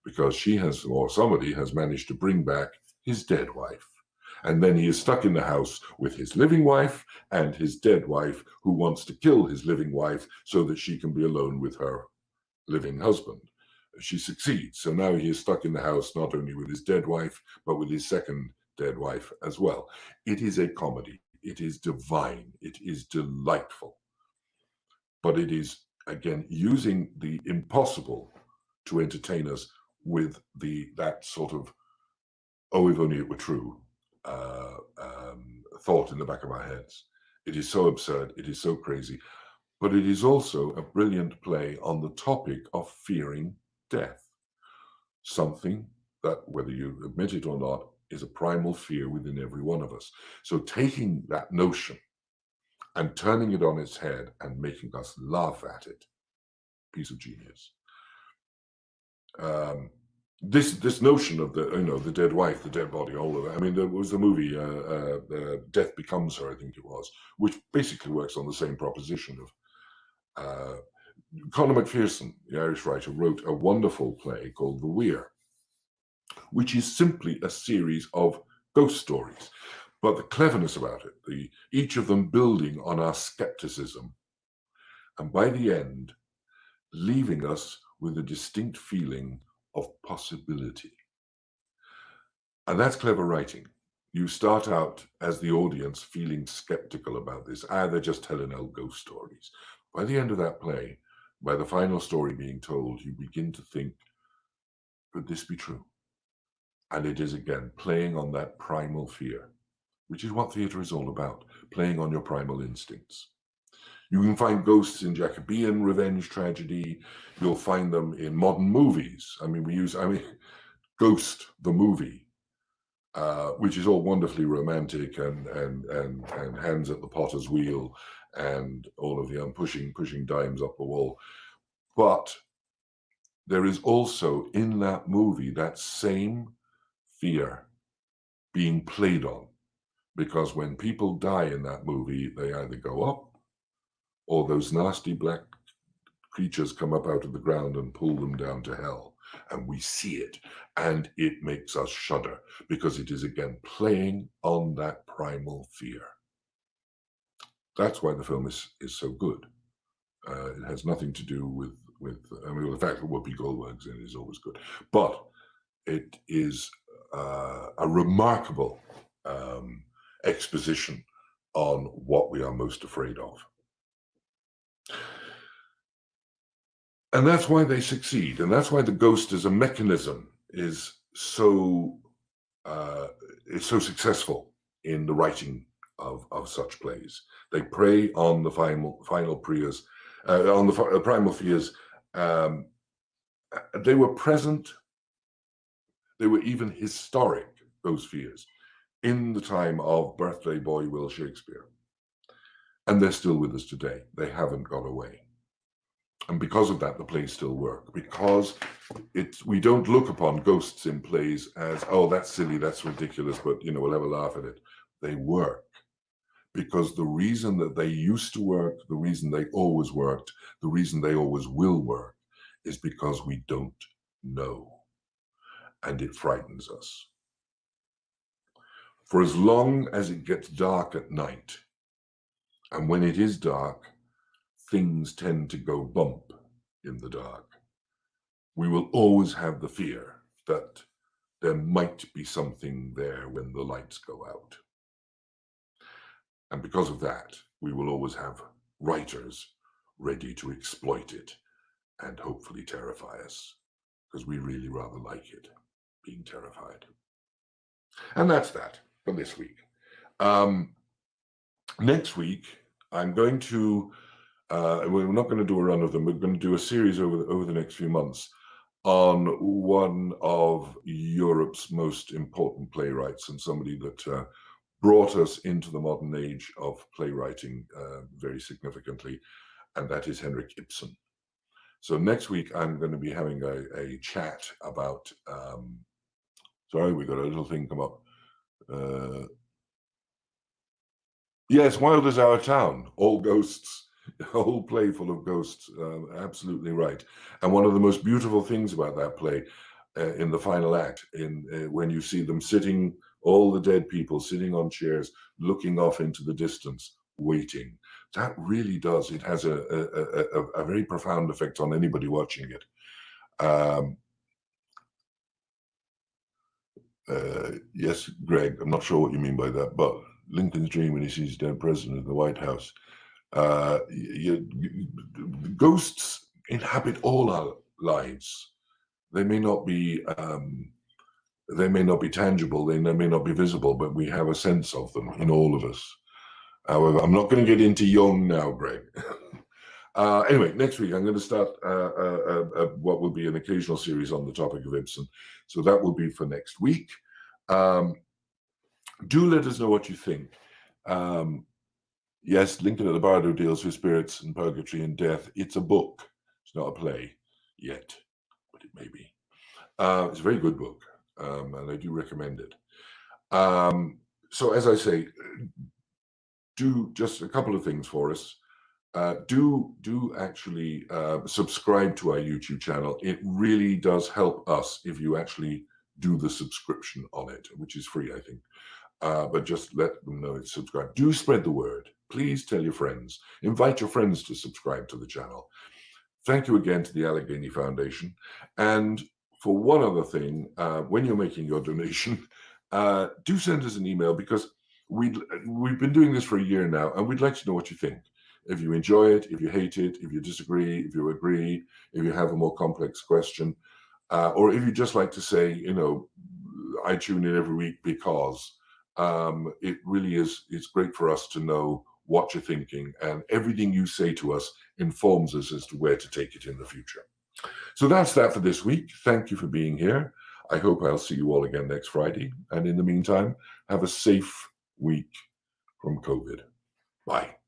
because she has, or somebody has managed to bring back his dead wife. And then he is stuck in the house with his living wife and his dead wife, who wants to kill his living wife so that she can be alone with her living husband. She succeeds. So now he is stuck in the house, not only with his dead wife, but with his second dead wife as well. It is a comedy. It is divine. It is delightful. But it is, again, using the impossible to entertain us with that sort of, oh, if only it were true, thought in the back of our heads. It is so absurd. It is so crazy. But it is also a brilliant play on the topic of fearing death. Something that, whether you admit it or not, is a primal fear within every one of us. So taking that notion and turning it on its head and making us laugh at it, piece of genius. This notion of the dead wife, the dead body, all of that. I mean, there was the movie Death Becomes Her, I think it was, which basically works on the same proposition of Conor McPherson, the Irish writer, wrote a wonderful play called The Weir, which is simply a series of ghost stories. But the cleverness about it, each of them building on our skepticism, and by the end, leaving us with a distinct feeling of possibility. And that's clever writing. You start out as the audience feeling skeptical about this. They're just telling old ghost stories. By the end of that play, by the final story being told, you begin to think, could this be true? And it is, again, playing on that primal fear, which is what theatre is all about, playing on your primal instincts. You can find ghosts in Jacobean revenge tragedy. You'll find them in modern movies. Ghost, the movie, which is all wonderfully romantic and hands at the potter's wheel and all of the pushing dimes up the wall. But there is also in that movie that same fear being played on, because when people die in that movie, they either go up or those nasty black creatures come up out of the ground and pull them down to hell. And we see it, and it makes us shudder, because it is, again, playing on that primal fear. That's why the film is so good. It has nothing to do with the fact that Whoopi Goldberg's in it is always good. But it is a remarkable exposition on what we are most afraid of. And that's why they succeed. And that's why the ghost as a mechanism is so successful in the writing of such plays. They prey on the final fears, on the primal fears. They were present. They were even historic, those fears, in the time of birthday boy Will Shakespeare. And they're still with us today. They haven't got away. And because of that, the plays still work, because we don't look upon ghosts in plays as, oh, that's silly, that's ridiculous, but we'll have a laugh at it. They work because the reason that they used to work, the reason they always worked, the reason they always will work is because we don't know, and it frightens us. For as long as it gets dark at night, and when it is dark, things tend to go bump in the dark, we will always have the fear that there might be something there when the lights go out. And because of that, we will always have writers ready to exploit it and hopefully terrify us, because we really rather like it, being terrified. And that's that for this week. Next week, I'm going to, we're not going to do a run of them, we're going to do a series over the next few months on one of Europe's most important playwrights, and somebody that brought us into the modern age of playwriting very significantly, and that is Henrik Ibsen. So next week, I'm going to be having a chat about, sorry, we got a little thing come up. Yes, Wild is Our Town, all ghosts, a whole play full of ghosts, absolutely right. And one of the most beautiful things about that play in the final act, when you see them sitting, all the dead people sitting on chairs, looking off into the distance, waiting. That really does, it has a very profound effect on anybody watching it. Yes, Greg, I'm not sure what you mean by that, but Lincoln's dream when he sees dead president in the White House. Ghosts inhabit all our lives. They may not be tangible, they may not be visible, but we have a sense of them in all of us. However, I'm not going to get into Jung now, Greg. Anyway, next week I'm going to start what will be an occasional series on the topic of Ibsen. So that will be for next week. Do let us know what you think. Yes, Lincoln at the Bardo deals with spirits and purgatory and death. It's a book. It's not a play yet, but it may be. It's a very good book, and I do recommend it. So as I say, do just a couple of things for us. Do actually subscribe to our YouTube channel. It really does help us if you actually do the subscription on it, which is free, I think. But just let them know it's subscribed. Do spread the word. Please tell your friends. Invite your friends to subscribe to the channel. Thank you again to the Allegheny Foundation. And for one other thing, when you're making your donation, do send us an email, because we've been doing this for a year now, and we'd like to know what you think. If you enjoy it, if you hate it, if you disagree, if you agree, if you have a more complex question, or if you just like to say, you know, I tune in every week because it really is, it's great for us to know what you're thinking, and everything you say to us informs us as to where to take it in the future. So that's that for this week. Thank you for being here. I hope I'll see you all again next Friday. And in the meantime, have a safe week from COVID. Bye.